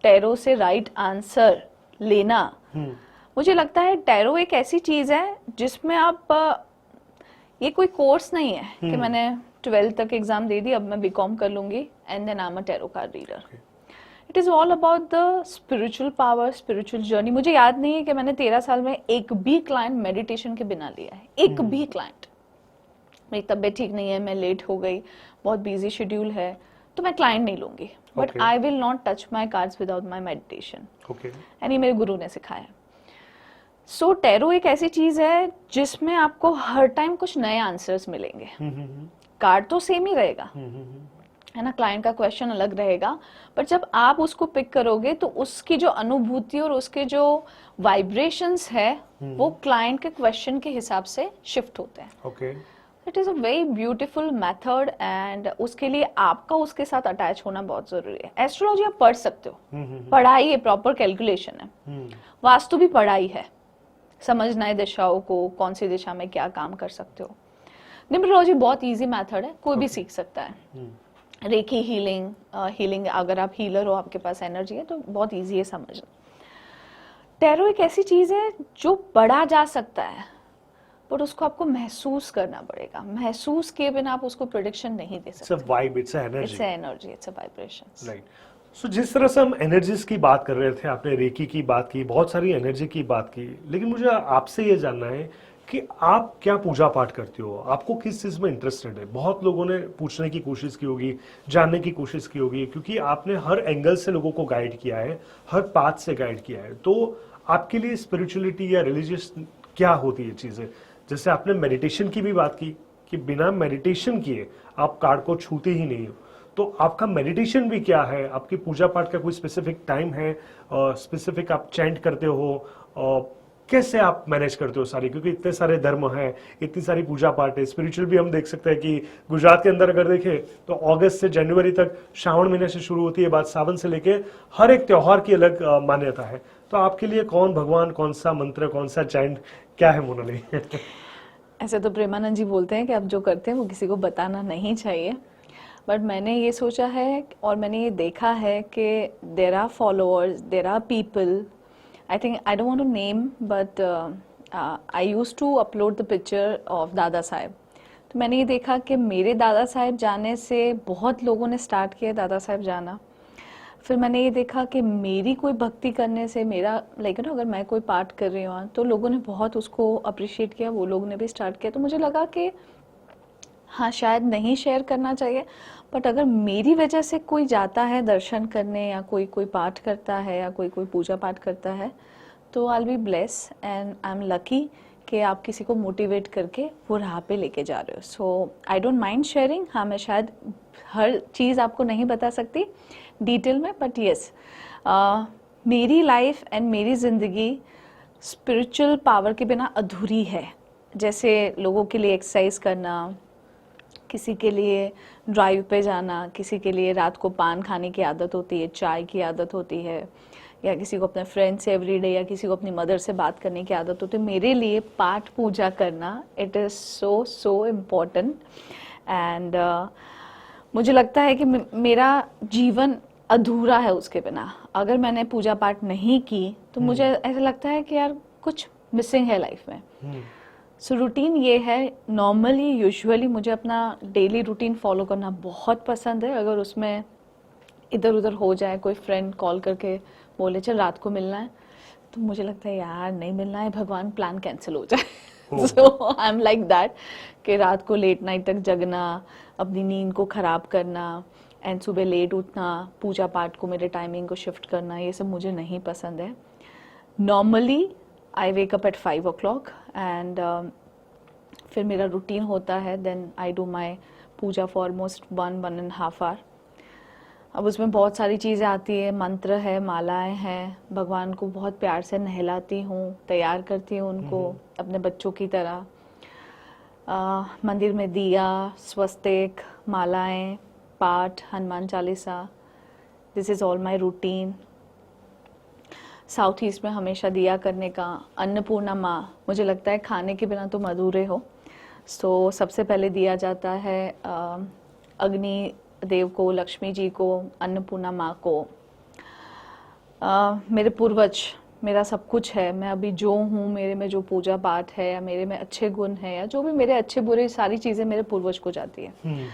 टैरो से राइट आंसर लेना, मुझे लगता है टैरो एक ऐसी चीज है जिसमें आप ये कोई कोर्स नहीं है कि मैंने 12th तक एग्जाम दे दी, अब मैं बीकॉम कर लूंगी and then I am a tarot card reader. It is all about the spiritual power, spiritual journey. मुझे याद नहीं है कि मैंने 13 साल में एक भी क्लाइंट मेडिटेशन के बिना लिया है, एक भी क्लाइंट। मेरी तबीयत ठीक नहीं है, मैं लेट हो गई, बहुत बिजी शेड्यूल है, तो मैं क्लाइंट नहीं लूंगी, but I will not touch my cards without my meditation. And ये मेरे गुरु ने सिखाया। सो टैरो एक ऐसी चीज है जिसमें आपको हर टाइम कुछ नए आंसर्स मिलेंगे। कार्ड तो सेम ही रहेगा, है ना, क्लाइंट का क्वेश्चन अलग रहेगा, पर जब आप उसको पिक करोगे तो उसकी जो अनुभूति और उसके जो वाइब्रेशंस है वो क्लाइंट के क्वेश्चन के हिसाब से शिफ्ट होते हैं। It is a very beautiful method, and उसके लिए आपका उसके साथ अटैच होना बहुत जरूरी है। एस्ट्रोलॉजी आप पढ़ सकते हो, पढ़ाई है, प्रॉपर कैलकुलेशन है। वास्तु भी पढ़ाई है, समझना है दिशाओं को, कौन सी दिशा में क्या काम कर सकते हो। न्यूमरोलॉजी बहुत इजी मेथड है, कोई भी सीख सकता है। रेकी हीलिंग अगर आप हीलर हो, आपके पास एनर्जी है, तो बहुत इजी है समझना। टैरो एक ऐसी चीज है जो पढ़ा जा सकता है, पर उसको आपको महसूस करना पड़ेगा। महसूस किए बिना आप उसको प्रेडिक्शन नहीं दे सकते। It's a vibe, it's a energy. It's a energy, it's a vibrations. Right. So, जिस तरह से हम एनर्जीज की बात कर रहे थे, आपने रेकी की बात की, बहुत सारी एनर्जी की बात की, लेकिन मुझे आपसे ये जानना है कि आप क्या पूजा पाठ करते हो, आपको किस चीज में इंटरेस्टेड है? बहुत लोगों ने पूछने की कोशिश की होगी, जानने की कोशिश की होगी, क्योंकि आपने हर एंगल से लोगों को गाइड किया है, हर पाथ से गाइड किया है। तो आपके लिए स्पिरिचुअलिटी या रिलीजियस क्या होती है चीजें? जैसे आपने मेडिटेशन की भी बात की कि बिना मेडिटेशन किए आप कार्ड को छूते ही नहीं हो, तो आपका मेडिटेशन भी क्या है? आपकी पूजा पाठ का कोई स्पेसिफिक टाइम है, स्पेसिफिक आप चैंट करते हो, कैसे आप मैनेज करते हो सारी? क्योंकि इतने सारे धर्म हैं, इतनी सारी पूजा पाठ है। स्पिरिचुअल भी हम देख सकते हैं कि गुजरात के अंदर अगर देखें तो अगस्त से जनवरी तक श्रावण महीने से शुरू होती है बात, सावन से लेके हर एक त्योहार की अलग मान्यता है। तो आपके लिए कौन भगवान, कौन सा मंत्र, कौन सा चैंट क्या है मोनाली? ऐसे तो प्रेमानंद जी बोलते हैं कि आप जो करते हैं वो किसी को बताना नहीं चाहिए, बट मैंने ये सोचा है और मैंने ये देखा है कि there are followers, there are people, I think, I don't want to name, but I use to upload the picture of Dada Sahab. तो मैंने ये देखा कि मेरे दादा साहब जाने से बहुत लोगों ने स्टार्ट किया दादा साहब जाना। फिर मैंने ये देखा कि मेरी कोई भक्ति करने से मेरा लाइक ना, अगर मैं कोई पाठ कर रही हूँ तो लोगों ने बहुत उसको अप्रिशिएट किया, वो लोग ने भी स्टार्ट किया। तो मुझे लगा कि हाँ, शायद नहीं शेयर करना चाहिए, बट अगर मेरी वजह से कोई जाता है दर्शन करने या कोई कोई पाठ करता है या कोई कोई पूजा पाठ करता है तो I will be bless and I am lucky कि आप किसी को मोटिवेट करके वो राह पे लेके जा रहे हो। सो आई डोंट माइंड शेयरिंग। हाँ, मैं शायद हर चीज़ आपको नहीं बता सकती डिटेल में, बट येस, मेरी लाइफ एंड मेरी ज़िंदगी स्पिरिचुअल पावर के बिना अधूरी है। जैसे लोगों के लिए एक्सरसाइज करना, किसी के लिए ड्राइव पे जाना, किसी के लिए रात को पान खाने की आदत होती है, चाय की आदत होती है, या किसी को अपने फ्रेंड से एवरीडे या किसी को अपनी मदर से बात करने की आदत होती है। मेरे लिए पाठ पूजा करना it is so so important and मुझे लगता है कि मेरा जीवन अधूरा है उसके बिना। अगर मैंने पूजा पाठ नहीं की तो मुझे ऐसा लगता है कि यार कुछ मिसिंग है लाइफ में। सो रूटीन ये है, नॉर्मली यूजुअली मुझे अपना डेली रूटीन फॉलो करना बहुत पसंद है। अगर उसमें इधर उधर हो जाए, कोई फ्रेंड कॉल करके बोले चल रात को मिलना है, तो मुझे लगता है यार नहीं मिलना है, भगवान प्लान कैंसिल हो जाए। सो आई एम लाइक दैट कि रात को लेट नाइट तक जगना, अपनी नींद को ख़राब करना एंड सुबह लेट उठना, पूजा पाठ को मेरे टाइमिंग को शिफ्ट करना, ये सब मुझे नहीं पसंद है। Normally I wake up at 5 o'clock and फिर मेरा रूटीन होता है, then I do my puja for almost 1.5 hour। अब उसमें बहुत सारी चीज़ें आती है, मंत्र है, मालाएं हैं, भगवान को बहुत प्यार से नहलाती हूँ, तैयार करती हूँ उनको अपने बच्चों की तरह। मंदिर में दिया, स्वस्तिक, मालाएं, पाठ, Hanuman Chalisa, this is all my routine. South east में हमेशा दिया करने का। अन्नपूर्णा माँ, मुझे लगता है खाने के बिना तुम अधूरे हो। सो सबसे पहले दिया जाता है अग्नि देव को, लक्ष्मी जी को, अन्नपूर्णा माँ को। मेरे पूर्वज मेरा सब कुछ है, मैं अभी जो हूँ, मेरे में जो पूजा पाठ है या मेरे में अच्छे गुण है या जो भी मेरे अच्छे बुरे सारी चीज़ें मेरे पूर्वज को जाती है।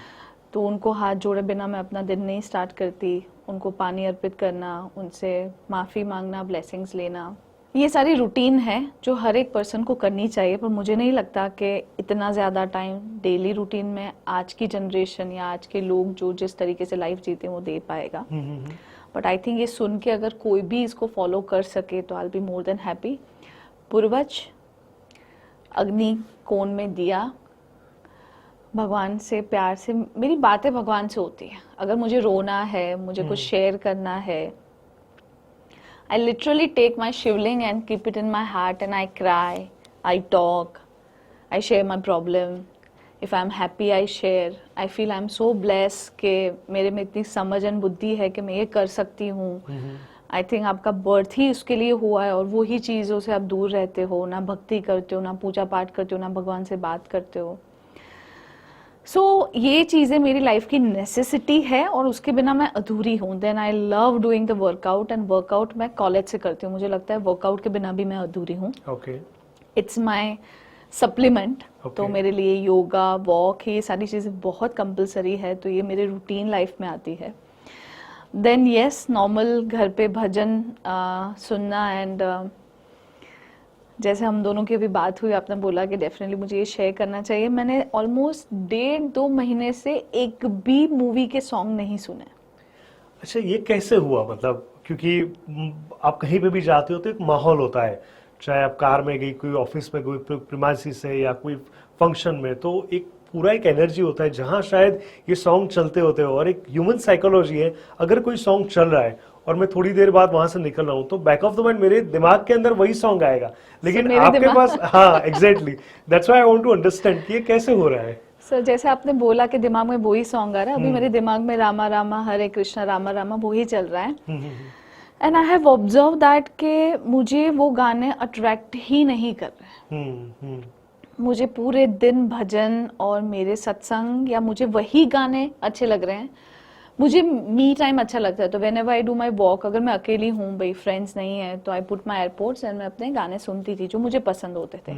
तो उनको हाथ जोड़े बिना मैं अपना दिन नहीं स्टार्ट करती। उनको पानी अर्पित करना, उनसे माफ़ी मांगना, ब्लेसिंग्स लेना, ये सारी रूटीन है जो हर एक पर्सन को करनी चाहिए। पर मुझे नहीं लगता कि इतना ज़्यादा टाइम डेली रूटीन में आज की जनरेशन या आज के लोग जो जिस तरीके से लाइफ जीते हैं वो दे पाएगा। बट आई थिंक ये सुन के अगर कोई भी इसको फॉलो कर सके तो I will be more than happy. पूर्वज, अग्नि कोण में दिया, भगवान से प्यार से मेरी बातें भगवान से होती है। अगर मुझे रोना है, मुझे कुछ शेयर करना है, I literally take my shivling and keep it in my heart and I cry, I talk, I share my problem. If I'm happy, I share. I feel I'm so blessed कि मेरे में इतनी समझ and बुद्धि है कि मैं ये कर सकती हूँ। आई थिंक आपका बर्थ ही उसके लिए हुआ है और वो ही चीज़ों से आप दूर रहते हो, ना भक्ति करते हो, ना पूजा पाठ करते हो, ना भगवान से बात करते हो। सो ये चीज़ें मेरी लाइफ की नेसेसिटी है और उसके बिना मैं अधूरी हूँ। Then I love doing the workout and workout मैं कॉलेज से करती हूँ। मुझे लगता है वर्कआउट के बिना भी मैं अधूरी हूँ। Okay, it's my supplement. तो मेरे लिए योगा, वॉक, ये सारी चीज़ें बहुत कंपलसरी है, तो ये मेरे रूटीन लाइफ में आती है। देन येस, नॉर्मल घर पे भजन सुनना एंड जैसे हम दोनों की अभी बात हुई, आपने बोला कि डेफिनेटली मुझे ये शेयर करना चाहिए। मैंने ऑलमोस्ट 1.5-2 महीने से एक भी मूवी के सॉन्ग नहीं सुने। अच्छा, ये कैसे हुआ? मतलब क्योंकि आप कहीं पे भी जाते हो तो एक माहौल होता है, चाहे आप कार में गई, कोई ऑफिस में गई, प्रीमाइसिस से या कोई फंक्शन में, तो एक पूरा एक एनर्जी होता है जहां शायद ये सॉन्ग चलते होते हो। और एक ह्यूमन साइकोलॉजी है, अगर कोई सॉन्ग चल रहा है और मैं थोड़ी देर बाद वहां से निकल रहा हूं तो बैक ऑफ द माइंड मेरे दिमाग के अंदर वही सॉन्ग आएगा, लेकिन आपके पास, हाँ exactly, that's why I want to understand कि ये कैसे हो रहा है। सर जैसे आपने बोला कि दिमाग में वही सॉन्ग आ रहा है, अभी मेरे दिमाग में रामा रामा हरे कृष्णा रामा रामा वही चल रहा है। And I have observe that कि मुझे वो गाने अट्रैक्ट ही नहीं कर रहे। मुझे पूरे दिन भजन और मेरे सत्संग या मुझे वही गाने अच्छे लग रहे हैं, मुझे मी टाइम अच्छा लगता है, तो when ever I do my walk, अगर मैं अकेली हूँ, भाई फ्रेंड्स नहीं है, तो I put my airports and मैं अपने गाने सुनती थी जो मुझे पसंद होते थे।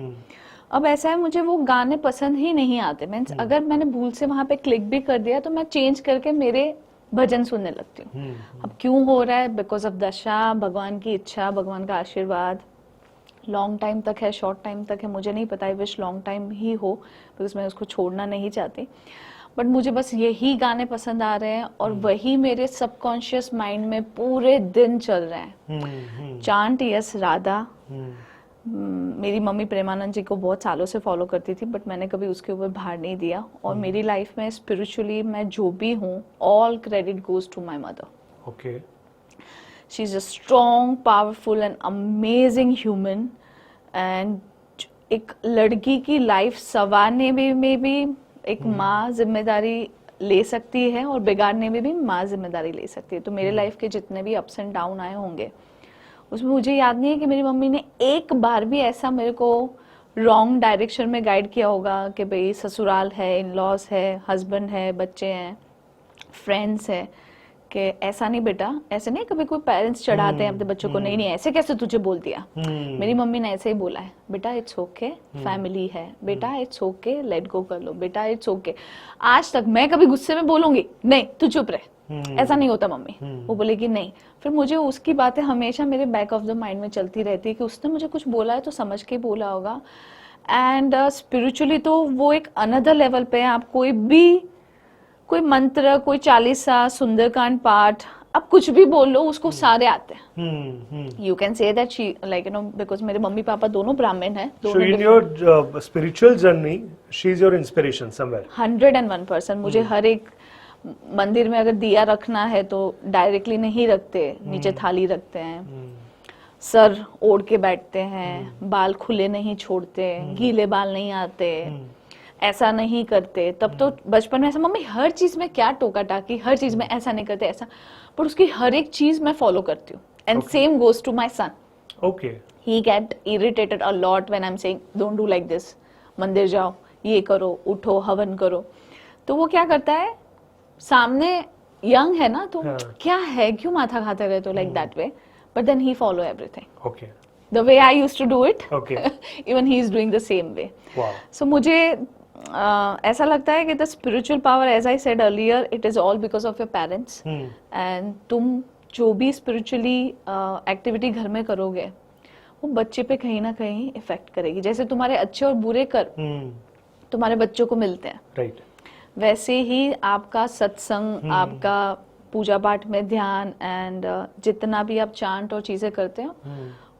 अब ऐसा है, मुझे वो गाने पसंद ही नहीं आते, मीन्स अगर मैंने भूल से वहां पे क्लिक भी कर दिया तो मैं चेंज करके मेरे भजन सुनने लगती हूँ। अब क्यों हो रहा है? बिकॉज ऑफ दशा, भगवान की इच्छा, भगवान का आशीर्वाद। लॉन्ग टाइम तक है, शॉर्ट टाइम तक है, मुझे नहीं पता, आई विश लॉन्ग टाइम ही हो, बिकॉज मैं उसको छोड़ना नहीं चाहती। बट मुझे बस यही गाने पसंद आ रहे हैं और वही मेरे सबकॉन्शियस माइंड में पूरे दिन चल रहे हैं। Chant, yes, Radha. मेरी मम्मी प्रेमानंद जी को बहुत सालों से फॉलो करती थी, बट मैंने कभी उसके ऊपर भार नहीं दिया। और मेरी लाइफ में स्पिरिचुअली मैं जो भी हूँ, all credit goes to my mother. Okay. She is a strong, powerful and amazing human. And एक लड़की की लाइफ संवारने में भी एक माँ जिम्मेदारी ले सकती है और बिगाड़ने में भी माँ जिम्मेदारी ले सकती है। तो मेरे लाइफ के जितने भी अप्स एंड डाउन आए होंगे, उसमें मुझे याद नहीं है कि मेरी मम्मी ने एक बार भी ऐसा मेरे को रॉन्ग डायरेक्शन में गाइड किया होगा कि भाई ससुराल है, इन लॉज है, हस्बैंड है, बच्चे हैं, फ्रेंड्स है, कि ऐसा नहीं बेटा, ऐसे नहीं। कभी कोई पेरेंट्स चढ़ाते हैं अपने बच्चों को, नहीं नहीं ऐसे कैसे तुझे बोल दिया। मेरी मम्मी ने ऐसे ही बोला है, बेटा इट्स ओके, फैमिली है, बेटा इट्स ओके, लेट गो कर लो, बेटा इट्स ओके। आज तक मैं कभी गुस्से में बोलूंगी, नहीं तू चुप रहे, ऐसा नहीं होता मम्मी। वो बोलेगी नहीं। फिर मुझे उसकी बातें हमेशा मेरे बैक ऑफ द माइंड में चलती रहती है कि उसने मुझे कुछ बोला है तो समझ के बोला होगा। एंड स्पिरिचुअली तो वो एक अनदर लेवल पे है। आप कोई मंत्र, कोई चालीसा, सुंदरकांड पाठ, आप कुछ भी बोल लो, उसको सारे आते हैं। You can say that she like because मेरे मम्मी पापा दोनों ब्राह्मण हैं। So in your spiritual journey, she is your inspiration somewhere. 101%। मुझे हर एक मंदिर में अगर दिया रखना है तो डायरेक्टली नहीं रखते, नीचे थाली रखते हैं, सर ओढ़ के बैठते हैं, बाल खुले नहीं छोड़ते, गीले बाल नहीं आते, ऐसा नहीं करते। तब तो बचपन में ऐसा, मम्मी हर चीज में क्या टोका टाकी, हर चीज में ऐसा नहीं करते, ऐसा। पर उसकी हर एक चीज मैं फॉलो करती हूँ। And same goes to my son. Okay. He get irritated a lot when I am saying don't do like this, मंदिर जाओ, ये करो, उठो, हवन करो। तो वो क्या करता है, सामने यंग है ना, तो क्या है, क्यों माथा खाते रहते हो like that way, but then he follow everything Okay. the way I used to do it. Okay. Even he is doing the same way. Wow. So मुझे ऐसा लगता है कि the spiritual power, as I said earlier, it is all because of your parents. And तुम जो भी spiritually activity घर में करोगे, वो बच्चे पे कहीं ना कहीं इफेक्ट करेगी। जैसे तुम्हारे अच्छे और बुरे कर्म तुम्हारे बच्चों को मिलते हैं, Right. वैसे ही आपका सत्संग, आपका पूजा पाठ में ध्यान एंड जितना भी आप चांट और चीजें करते हो,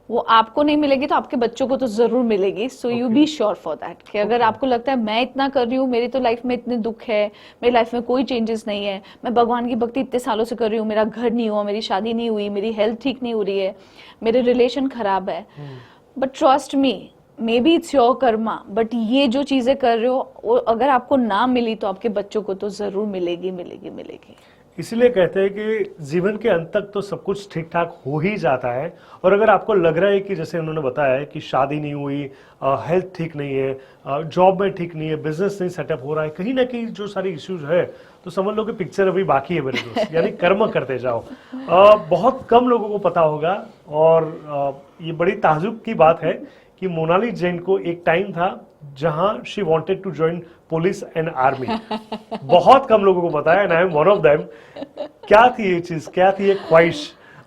वो आपको नहीं मिलेगी तो आपके बच्चों को तो जरूर मिलेगी। So you be sure for that कि अगर आपको लगता है मैं इतना कर रही हूँ, मेरी तो लाइफ में इतने दुख है, मेरी लाइफ में कोई चेंजेस नहीं है, मैं भगवान की भक्ति इतने सालों से कर रही हूँ, मेरा घर नहीं हुआ, मेरी शादी नहीं हुई, मेरी हेल्थ ठीक नहीं हो रही है, मेरे रिलेशन खराब है, but trust me, may be it's your Karma, but ये जो चीजें कर रहे हो, वो अगर आपको ना मिली तो आपके बच्चों को तो जरूर मिलेगी मिलेगी मिलेगी। इसलिए कहते हैं कि जीवन के अंत तक तो सब कुछ ठीक ठाक हो ही जाता है। और अगर आपको लग रहा है कि जैसे उन्होंने बताया है कि शादी नहीं हुई, हेल्थ ठीक नहीं है, जॉब में ठीक नहीं है, बिजनेस नहीं सेटअप हो रहा है, कहीं ना कहीं जो सारी इश्यूज है, तो समझ लो कि पिक्चर अभी बाकी है मेरे दोस्त। यानी कर्म करते जाओ। बहुत कम लोगों को पता होगा और ये बड़ी ताजुब की बात है कि मोनाली जैन को एक टाइम था जहां she wanted to join police and army. बहुत कम लोगों को पता है, and I am one of them. क्या थी ये चीज, क्या थी ये ख्वाहिश,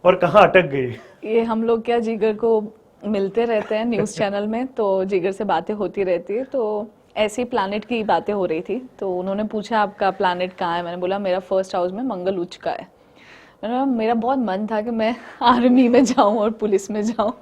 और कहां अटक गई? ये हम लोग क्या जिगर को मिलते रहते हैं न्यूज चैनल में, तो जिगर से बातें होती रहती है। तो ऐसी प्लैनेट की बातें हो रही थी, तो उन्होंने पूछा आपका प्लैनेट कहाँ है। मैंने बोला मेरा फर्स्ट हाउस में मंगल उच्च का है। मैंने बोला मेरा बहुत मन था कि मैं आर्मी में जाऊं और पुलिस में जाऊं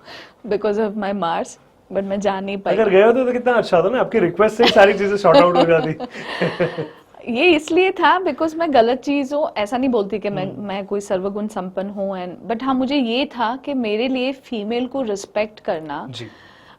because of my marks, but मैं जा नहीं पाई। अगर गए होते तो कितना अच्छा था ना, आपकी रिक्वेस्ट से ही सारी चीजें शॉर्ट आउट हो जाती। ये इसलिए था बिकॉज मैं गलत चीज हूँ, ऐसा नहीं बोलती कि मैं कोई सर्वगुण संपन्न हूँ, एंड बट हाँ मुझे ये था कि मेरे लिए फीमेल को रिस्पेक्ट करना जी।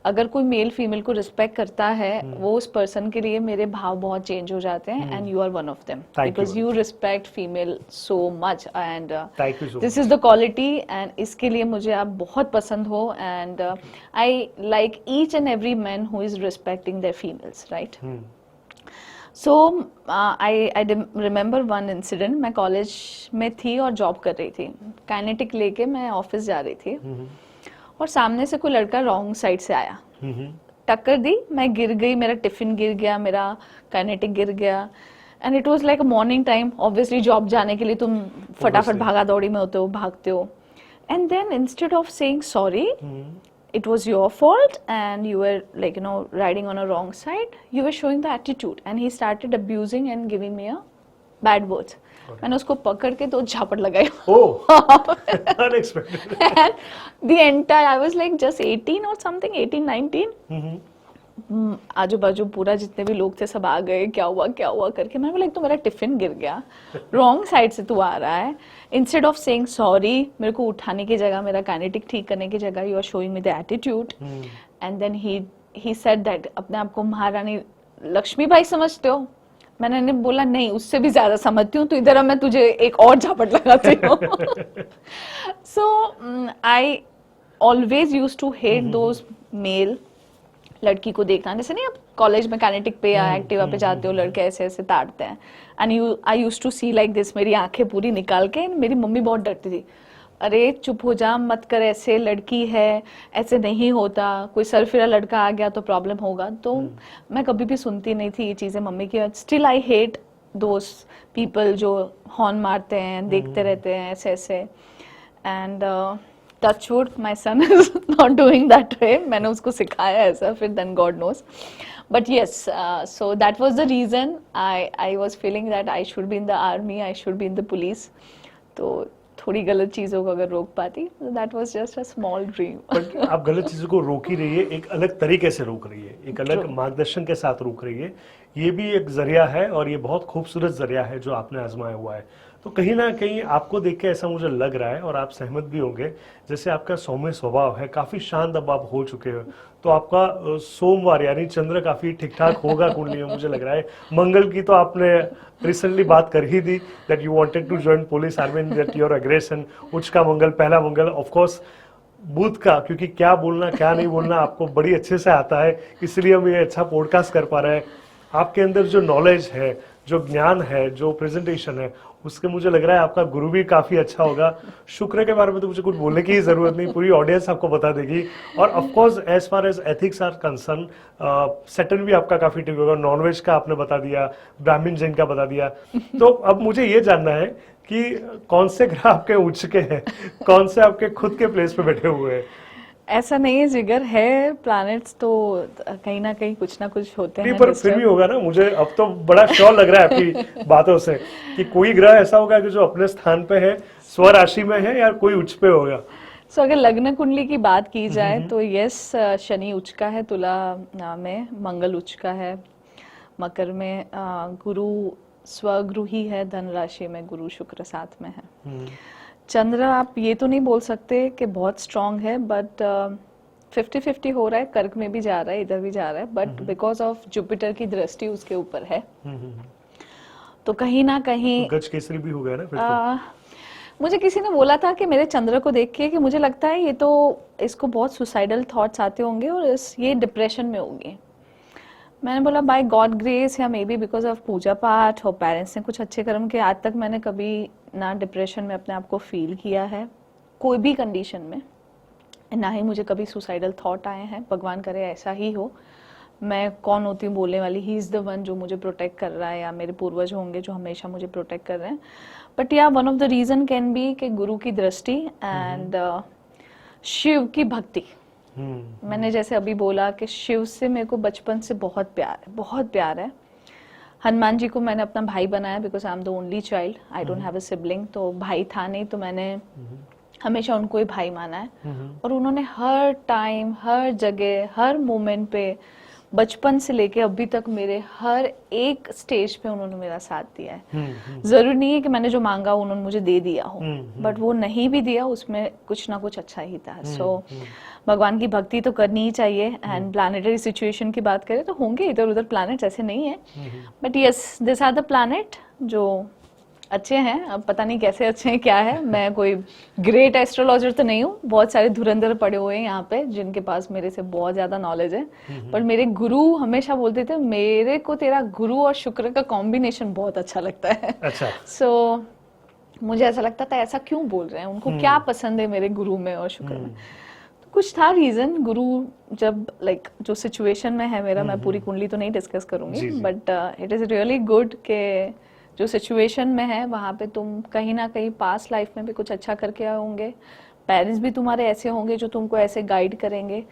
अगर कोई मेल फीमेल को रिस्पेक्ट करता है, वो उस पर्सन के लिए मेरे भाव बहुत चेंज हो जाते हैं, and you are one of them because you respect female so much, and this is the quality, and इसके लिए मुझे आप बहुत पसंद हो, and I like each and every man who is respecting their females, right. So I remember one incident. मैं college में थी और जॉब कर रही थी. काइनेटिक लेके मैं ऑफिस जा रही थी और सामने से कोई लड़का रॉन्ग साइड से आया, टक्कर दी, मैं गिर गई, मेरा टिफिन गिर गया, मेरा काइनेटिक गिर गया. And it was like a morning time. Obviously job जाने के लिए तुम फटाफट भागा दौड़ी में होते हो, भागते हो. And then instead of saying sorry, it was your fault and you were like riding on a wrong side, you were showing the attitude, and he started abusing and giving me a bad words. मैंने उसको पकड़ के तो झापड़ लगाई. Unexpected. And the entire, I was like just 18 or something, 18 19. आजू बाजू पूरा जितने भी लोग थे सब आ गए, क्या हुआ करके. मैंने बोला एक तो मेरा टिफिन गिर गया, रॉन्ग साइड से तू आ रहा है. इंस्टेड ऑफ सेइंग सॉरी, मेरे को उठाने की जगह, मेरा काइनेटिक ठीक करने की जगह, you are showing me the attitude. And then he said that अपने आप को महारानी लक्ष्मीबाई समझते हो. मैंने बोला नहीं, उससे भी ज्यादा समझती हूँ, तो इधर अब मैं तुझे एक और झापट लगाती हूँ. So I always use to hate those male, लड़की को देखना. जैसे नहीं, आप कॉलेज में काइनेटिक पे या एक्टिवा पे जाते हो, लड़के ऐसे ऐसे ताड़ते हैं. And I use to see like this, मेरी आंखें पूरी निकाल के. मेरी मम्मी बहुत डरती थी, अरे चुप हो जा, मत कर ऐसे, लड़की है, ऐसे नहीं होता, कोई सरफिरा लड़का आ गया तो प्रॉब्लम होगा. तो मैं कभी भी सुनती नहीं थी ये चीज़ें मम्मी की. Still I hate those people जो हॉर्न मारते हैं, देखते रहते हैं ऐसे ऐसे. And touchwood my son is not doing that way. मैंने उसको सिखाया ऐसा, फिर then God knows. But yes, so that was the reason I was feeling that I should be in the army, I should be in the police. तो थोड़ी गलत चीजों को अगर रोक पाती, that was just a small dream. But आप गलत चीजों को रोक ही रही है, एक अलग तरीके से रोक रही है, एक अलग मार्गदर्शन के साथ रोक रही है. ये भी एक जरिया है और ये बहुत खूबसूरत जरिया है जो आपने आजमाया हुआ है. तो कहीं ना कहीं आपको देख के ऐसा मुझे लग रहा है, और आप सहमत भी होंगे, जैसे आपका सौम्य स्वभाव है, काफी शांत अब आप हो चुके हो, तो आपका सोमवार यानी चंद्र काफी ठीक ठाक होगा कुंडली में, मुझे लग रहा है. मंगल की तो आपने रिसेंटली बात कर ही दी, that you wanted to join police army, that your aggression. उच्च का मंगल, पहला मंगल, ऑफ कोर्स बुध का, क्योंकि क्या बोलना क्या नहीं बोलना आपको बड़ी अच्छे से आता है, इसलिए हम ये अच्छा पॉडकास्ट कर पा रहे हैं. आपके अंदर जो नॉलेज है, जो ज्ञान है, जो प्रेजेंटेशन है, उसके मुझे लग रहा है आपका गुरु भी काफी अच्छा होगा. शुक्र के बारे में तो मुझे कुछ बोलने की जरूरत नहीं, पूरी ऑडियंस आपको बता देगी. और of course as far as ethics are concern, Saturn भी आपका काफी ठीक होगा. नॉनवेज का आपने बता दिया, ब्राह्मण जैन का बता दिया. तो अब मुझे ये जानना है कि कौन से ग्रह आपके उच्च के हैं, कौन से आपके खुद के प्लेस पे बैठे हुए हैं. ऐसा नहीं है जिगर, है प्लैनेट्स तो कहीं ना कहीं कुछ ना कुछ होते हैं. पर फिर भी होगा ना, मुझे अब तो बड़ा श्योर लग रहा है आपकी बातों से कि कोई ग्रह ऐसा होगा कि जो अपने स्थान पे है, स्वराशि में है, या कोई उच्च पे होगा. सो अगर लग्न कुंडली की बात की जाए तो यस, शनि उच्च का है तुला में, मंगल उच्च का है मकर में, गुरु स्वगुरु ही है धन राशि में, गुरु शुक्र साथ में है. चंद्र आप ये तो नहीं बोल सकते कि बहुत स्ट्रांग है, बट 50-50 हो रहा है, कर्क में भी जा रहा है, इधर भी जा रहा है, बट बिकॉज ऑफ जुपिटर की दृष्टि उसके ऊपर है, तो कहीं ना कहीं गज केसरी भी हो गया ना फिर तो. मुझे किसी ने बोला था कि मेरे चंद्र को देख के कि मुझे लगता है ये तो, इसको बहुत सुसाइडल थॉट्स आते होंगे और ये डिप्रेशन में होगी. मैंने बोला बाय गॉड ग्रेस, या मे बी बिकॉज ऑफ पूजा पाठ और पेरेंट्स ने कुछ अच्छे कर्म के, आज तक मैंने कभी ना डिप्रेशन में अपने आप को फील किया है कोई भी कंडीशन में, ना ही मुझे कभी सुसाइडल थॉट आए हैं. भगवान करे ऐसा ही हो. मैं कौन होती हूँ बोलने वाली, ही इज़ द वन जो मुझे प्रोटेक्ट कर रहा है, या मेरे पूर्वज होंगे जो हमेशा मुझे प्रोटेक्ट कर रहे हैं. बट या one of the reason can be कि गुरु की दृष्टि एंड शिव की भक्ति. मैंने जैसे अभी बोला कि शिव से मेरे को बचपन से बहुत प्यार है. हनुमान जी को मैंने अपना भाई बनाया because I am the only child, I don't have a sibling. तो भाई था नहीं, तो मैंने हमेशा उनको ही भाई माना है. और उन्होंने हर टाइम, हर जगह, हर मोमेंट पे, बचपन से लेके अभी तक मेरे हर एक स्टेज पे उन्होंने मेरा साथ दिया है. जरूरी नहीं है कि मैंने जो मांगा उन्होंने मुझे दे दिया हो, बट वो नहीं भी दिया, उसमें कुछ ना कुछ अच्छा ही था. सो भगवान की भक्ति तो करनी ही चाहिए. एंड प्लानिटरी सिचुएशन की बात करें तो होंगे इधर उधर प्लैनेट्स, ऐसे नहीं है, but yes this are the planet जो अच्छे हैं, अब पता नहीं कैसे अच्छे हैं क्या है। मैं कोई ग्रेट एस्ट्रोलॉजर तो नहीं हूँ, बहुत सारे धुरंधर पड़े हुए हैं यहाँ पे जिनके पास मेरे से बहुत ज्यादा नॉलेज है। पर मेरे गुरु हमेशा बोलते थे मेरे को तेरा गुरु और शुक्र का कॉम्बिनेशन बहुत अच्छा लगता है। अच्छा। सो मुझे ऐसा लगता था ऐसा क्यों बोल रहे हैं, उनको क्या पसंद है मेरे गुरु में और शुक्र में। तो कुछ था रीजन। गुरु जब लाइक जो सिचुएशन में है मेरा, मैं पूरी कुंडली तो नहीं डिस्कस करूंगी, but it is really good के जो सिचुएशन में है वहाँ पे तुम कहीं ना कहीं पास्ट लाइफ में भी कुछ अच्छा करके आए होंगे। पेरेंट्स भी तुम्हारे ऐसे होंगे जो तुमको ऐसे गाइड करेंगे,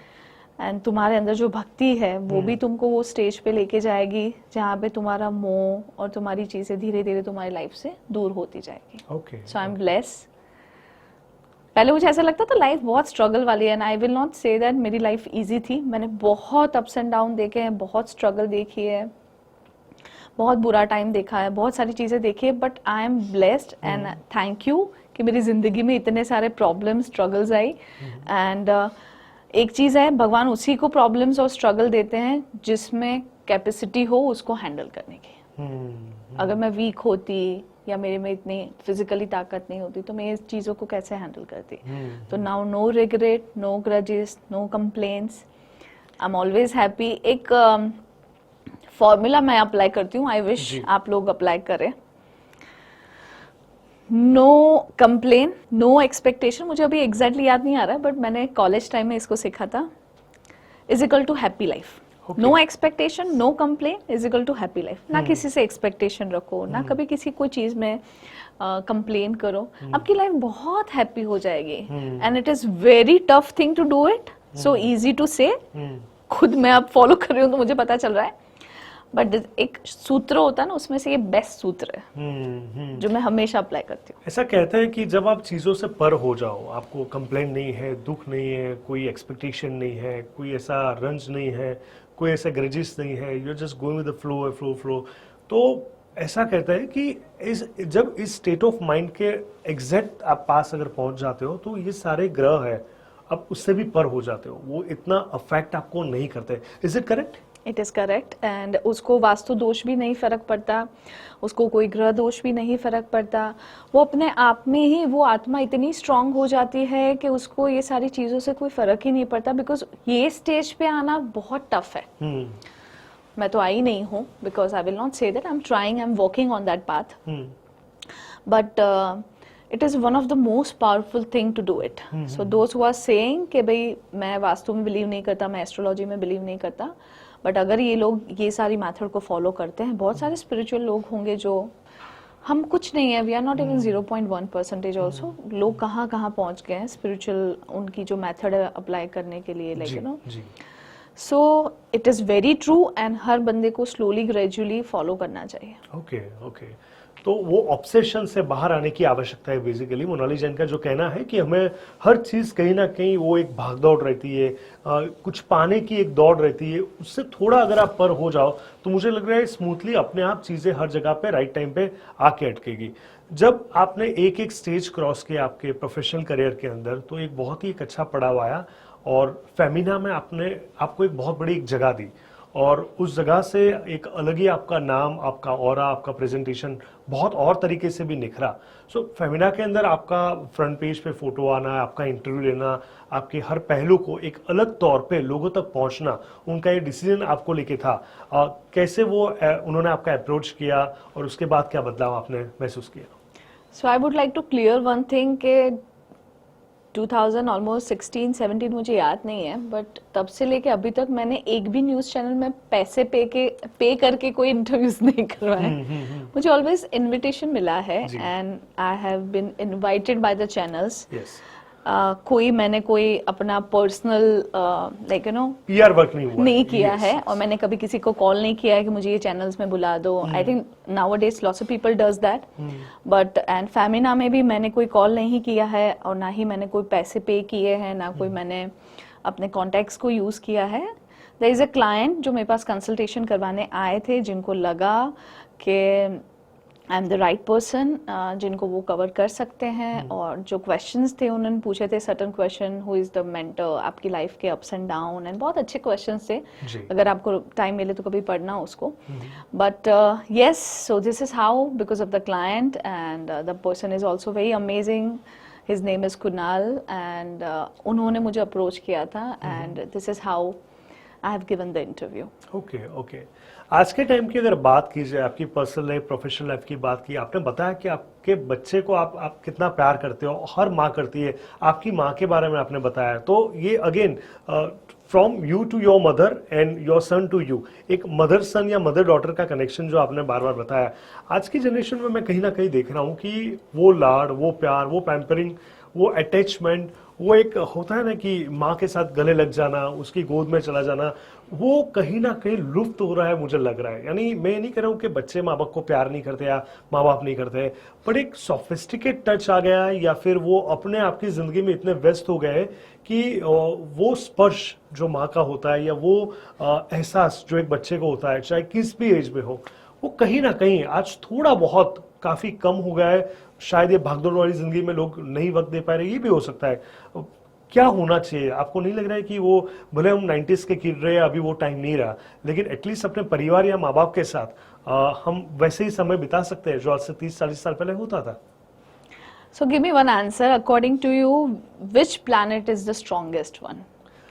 एंड तुम्हारे अंदर जो भक्ति है वो भी तुमको वो स्टेज पे लेके जाएगी जहाँ पे तुम्हारा मोह और तुम्हारी चीजें धीरे धीरे तुम्हारी लाइफ से दूर होती जाएगी। Okay. So I M bless. पहले मुझे ऐसा लगता था लाइफ बहुत स्ट्रगल वाली है, and I will not say that मेरी लाइफ इजी थी। मैंने बहुत अप्स एंड डाउन देखे हैं, बहुत स्ट्रगल देखी है, बहुत बुरा टाइम देखा है, बहुत सारी चीजें देखी है, but I am blessed and thank you कि मेरी जिंदगी में इतने सारे प्रॉब्लम्स स्ट्रगल्स आई। एंड एक चीज है, भगवान उसी को प्रॉब्लम्स और स्ट्रगल देते हैं जिसमें कैपेसिटी हो उसको हैंडल करने की। अगर मैं वीक होती या मेरे में इतनी फिजिकली ताकत नहीं होती तो मैं इस चीजों को कैसे हैंडल करती। तो now no regret, no grudges, no complains, I am always happy. एक फॉर्मूला मैं अप्लाई करती हूँ, आई विश आप लोग अप्लाई करें। नो कंप्लेन, नो एक्सपेक्टेशन, मुझे अभी एग्जैक्टली याद नहीं आ रहा है बट मैंने कॉलेज टाइम में इसको सीखा था, is equal to happy life. No expectation, no complain is equal to happy life. ना किसी से एक्सपेक्टेशन रखो, ना कभी किसी कोई चीज में कंप्लेन करो, आपकी लाइफ बहुत हैप्पी हो जाएगी। And it is very tough thing to do it, so easy to say. खुद मैं अब फॉलो कर रही हूँ तो मुझे पता चल रहा है, बट एक सूत्र होता है ना, उसमें से ये बेस्ट सूत्र है जो मैं हमेशा अप्लाई करती हूँ। ऐसा कहते हैं कि जब आप चीजों से पर हो जाओ, आपको कंप्लेंट नहीं है, दुख नहीं है, कोई एक्सपेक्टेशन नहीं है, कोई ऐसा रंज नहीं है, कोई ऐसा ग्रजेस नहीं है, you are just going with the flow flow flow, तो ऐसा कहता है कि जब इस स्टेट ऑफ माइंड के एग्जैक्ट आप पास अगर पहुंच जाते हो तो ये सारे ग्रह है आप उससे भी पर हो जाते हो, वो इतना अफेक्ट आपको नहीं करते। Is it correct? It is correct. And उसको वास्तु दोष भी नहीं फर्क पड़ता, उसको कोई ग्रह दोष भी नहीं फर्क पड़ता। वो अपने आप में ही वो आत्मा इतनी स्ट्रांग हो जाती है कि उसको ये सारी चीज़ों से कोई फर्क ही नहीं पड़ता, बिकॉज ये स्टेज पे आना बहुत टफ है। मैं तो आई नहीं हूँ, because I will not say that, I am trying, I am working on that path, but it is one of the most powerful thing to do it. So those who are saying कि भाई मैं वास्तु में believe नहीं करता, मैं astrology में believe नहीं करता, बट अगर ये लोग ये सारी मेथड को फॉलो करते हैं, बहुत सारे स्पिरिचुअल लोग होंगे जो, हम कुछ नहीं है, we are not even 0.1% also, लोग कहाँ कहाँ पहुँच गए हैं स्पिरिचुअल, उनकी जो मेथड है अप्लाई करने के लिए, like you know. So it is very true, and हर बंदे को स्लोली ग्रेजुअली फॉलो करना चाहिए। Okay okay. तो वो ऑब्सेशन से बाहर आने की आवश्यकता है बेसिकली। मोनाली जैन का जो कहना है कि हमें हर चीज कहीं ना कहीं वो एक भागदौड़ रहती है, कुछ पाने की एक दौड़ रहती है, उससे थोड़ा अगर आप पर हो जाओ तो मुझे लग रहा है स्मूथली अपने आप चीजें हर जगह पे राइट टाइम पे आके अटकेगी। जब आपने एक एक स्टेज क्रॉस किया आपके प्रोफेशनल करियर के अंदर, तो एक बहुत ही एक अच्छा पड़ाव आया और फेमिना में आपने आपको एक बहुत बड़ी एक जगह दी, और उस जगह से एक अलग ही आपका नाम, आपका ऑरा, आपका प्रेजेंटेशन बहुत और तरीके से भी निखरा। सो फेमिना के अंदर आपका फ्रंट पेज पे फोटो आना, आपका इंटरव्यू लेना, आपके हर पहलू को एक अलग तौर पे लोगों तक पहुंचना, उनका ये डिसीजन आपको लेके था, कैसे वो उन्होंने आपका अप्रोच किया और उसके बाद क्या बदलाव आपने महसूस किया? So I would like to clear one thing के 2000 ऑलमोस्ट 16-17 मुझे याद नहीं है, बट तब से लेके अभी तक मैंने एक भी न्यूज चैनल में पैसे पे करके कोई इंटरव्यूज नहीं करवाए। मुझे ऑलवेज इनविटेशन मिला है, and I have been invited by the channels. कोई मैंने कोई अपना personal like you know PR work नहीं किया है, और मैंने कभी किसी को कॉल नहीं किया है कि मुझे ये चैनल्स में बुला दो। I think nowadays lots of people does that, but and Femina में भी मैंने कोई कॉल नहीं किया है, और ना ही मैंने कोई पैसे पे किए हैं, ना कोई मैंने अपने कॉन्टैक्ट्स को यूज किया है। देयर इज अ क्लाइंट जो मेरे पास कंसल्टेशन करवाने आए थे, जिनको लगा कि I am the right person जिनको वो कवर कर सकते हैं। और जो क्वेश्चंस थे उन्होंने पूछे थे certain question, who is the mentor, आपकी लाइफ के अप्स एंड डाउन, एंड बहुत अच्छे क्वेश्चंस थे। जी। अगर आपको टाइम मिले तो कभी पढ़ना उसको। But yes, so this is how, because of the client, and the person is also very amazing. His name is Kunal, and उन्होंने मुझे अप्रोच किया था, and this is how I have given the interview. Okay okay. आज के time की अगर बात की जाए, आपकी पर्सनल लाइफ, प्रोफेशनल लाइफ की बात की, आपने बताया कि आपके बच्चे को आप कितना प्यार करते हो, हर माँ करती है, आपकी माँ के बारे में आपने बताया। तो ये again from you to your mother and your son to you, एक मदर सन या मदर डॉटर का कनेक्शन जो आपने बार बार बताया, आज की जनरेशन में मैं कहीं ना कहीं देख रहा हूँ कि वो लाड, वो प्यार, वो पैम्परिंग, वो अटैचमेंट, वो एक होता है ना कि माँ के साथ गले लग जाना, उसकी गोद में चला जाना, वो कहीं ना कहीं लुप्त हो रहा है मुझे लग रहा है। यानी मैं नहीं कह रहा हूँ कि बच्चे माँ बाप को प्यार नहीं करते या माँ बाप नहीं करते, पर एक सोफिस्टिकेट टच आ गया है, या फिर वो अपने आप की जिंदगी में इतने व्यस्त हो गए कि वो स्पर्श जो माँ का होता है, या वो एहसास जो एक बच्चे को होता है, चाहे किस भी एज में हो, वो कहीं ना कहीं आज थोड़ा बहुत काफी कम हो गया है। शायद ये भागदौड़ वाली जिंदगी में लोग नहीं वक्त दे पा रहे, ये भी हो सकता है। क्या होना चाहिए? आपको नहीं लग रहा है कि वो भले हम 90s के किड रहे, अभी वो टाइम नहीं रहा, लेकिन एटलीस्ट अपने परिवार या माँ बाप के साथ हम वैसे ही समय बिता सकते हैं जो आज से 30-40 साल पहले होता था? So give me one answer. According to you, which planet is the strongest one?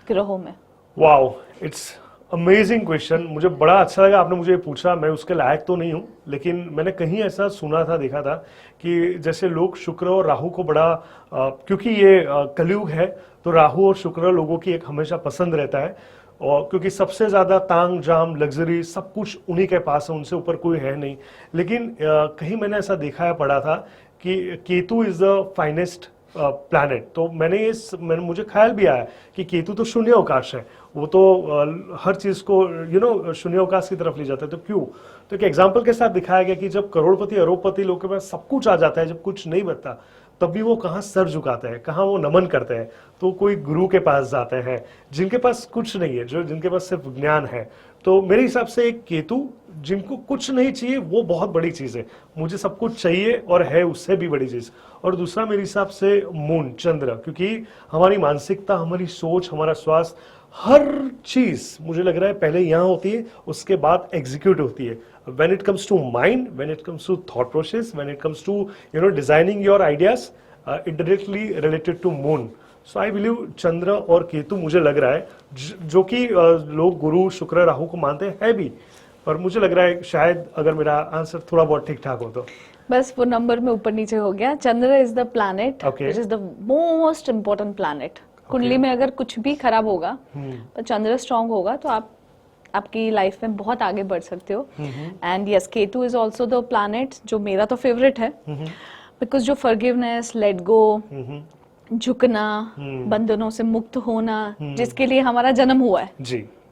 ग्रहों में। Wow, it's amazing question. मुझे बड़ा अच्छा लगा आपने मुझे ये पूछा। मैं उसके लायक तो नहीं हूँ, लेकिन मैंने कहीं ऐसा सुना था, देखा था कि जैसे लोग शुक्र और राहु को बड़ा क्योंकि ये कलयुग है, तो राहु और शुक्र लोगों की एक हमेशा पसंद रहता है, और क्योंकि सबसे ज्यादा तांग जाम लग्जरी सब कुछ उन्हीं के पास है, उनसे ऊपर कोई है नहीं। लेकिन कहीं मैंने ऐसा देखा है, पढ़ा था कि Ketu is the finest planet. तो मैंने मुझे ख्याल भी आया कि केतु तो शून्य अवकाश है, वो तो हर चीज को शून्य अवकाश की तरफ ले जाता है। तो क्यों? तो एक एग्जाम्पल के साथ दिखाया गया कि जब करोड़पति अरबपति लोग के पास सब कुछ आ जाता है, जब कुछ नहीं बचता, तब भी वो कहाँ सर झुकाते हैं, कहाँ वो नमन करते हैं? तो कोई गुरु के पास जाते हैं, जिनके पास कुछ नहीं है, जिनके पास सिर्फ ज्ञान है। तो मेरे हिसाब से एक केतु, जिनको कुछ नहीं चाहिए, वो बहुत बड़ी चीज है। मुझे सब कुछ चाहिए और है उससे भी बड़ी चीज। और दूसरा मेरे हिसाब से मून, चंद्र, क्योंकि हमारी मानसिकता, हमारी सोच, हमारा स्वास्थ्य, हर चीज मुझे लग रहा है पहले यहाँ होती है, उसके बाद एग्जीक्यूट होती है। When it comes to mind, when it comes to thought process, when it comes to designing your ideas, indirectly related to moon. So I believe चंद्र और केतु मुझे लग रहा है, जो कि लोग गुरु शुक्र राहु को मानते हैं भी, पर मुझे लग रहा है शायद अगर मेरा आंसर थोड़ा बहुत ठीक ठाक हो तो। बस वो नंबर में ऊपर नीचे हो गया। Chandra is the planet which is the most important planet. कुंडली में अगर कुछ भी खराब होगा पर चंद्र स्ट्रांग होगा तो आपकी लाइफ में बहुत आगे बढ़ सकते हो। And yes, Ketu is also the planet जो मेरा तो फेवरेट है, बिकॉज जो फॉरगिवनेस, लेट गो, झुकना, बंधनों से मुक्त होना, जिसके लिए हमारा जन्म हुआ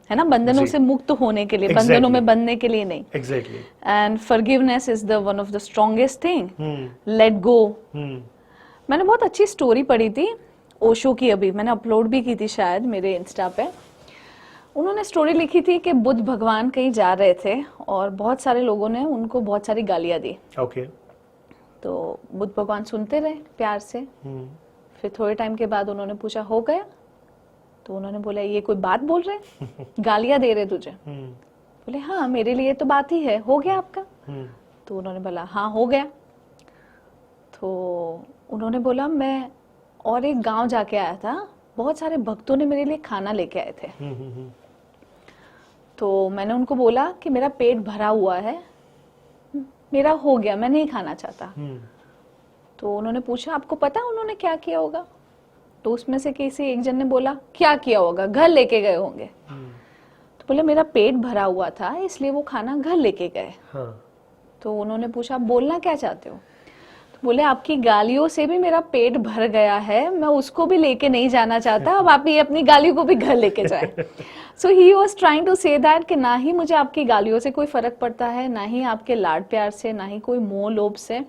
है ना, बंधनों से मुक्त होने के लिए, बंधनों में बंधने के लिए नहीं। Exactly. And forgiveness is the one of the strongest thing. Let go. मैंने बहुत अच्छी स्टोरी पढ़ी थी ओशो की, अभी मैंने अपलोड भी की थी शायद मेरे इंस्टा पे। उन्होंने स्टोरी लिखी थी कि बुद्ध भगवान कहीं जा रहे थे और बहुत सारे लोगों ने उनको बहुत सारी गालियां दी। ओके। तो बुद्ध भगवान सुनते रहे प्यार से। फिर थोड़े टाइम के बाद उन्होंने पूछा, हो गया? तो उन्होंने बोला, ये कोई बात बोल रहे, गालियां दे रहे तुझे? बोले, हाँ मेरे लिए तो बात ही है, हो गया आपका? तो उन्होंने बोला, हाँ हो गया। तो उन्होंने बोला, मैं और एक गांव जाके आया था, बहुत सारे भक्तों ने मेरे लिए खाना लेके आए थे। तो मैंने उनको बोला कि मेरा पेट भरा हुआ है, मेरा हो गया, मैं नहीं खाना चाहता। तो उन्होंने पूछा, आपको पता है उन्होंने क्या किया होगा? तो उसमें से किसी एक जन ने बोला, क्या किया होगा? घर लेके गए होंगे। तो बोले, मेरा पेट भरा हुआ था इसलिए वो खाना घर लेके गए। तो उन्होंने पूछा, बोलना क्या चाहते हो? तो बोले, आपकी गालियों से भी मेरा पेट भर गया है, मैं उसको भी लेके नहीं जाना चाहता, अब आप ये अपनी गालियों को भी घर लेके जाए। So he was trying to say that कि ना ही मुझे आपकी गालियों से कोई फर्क पड़ता है, ना ही आपके लाड प्यार से, ना ही कोई मोह लोभ से।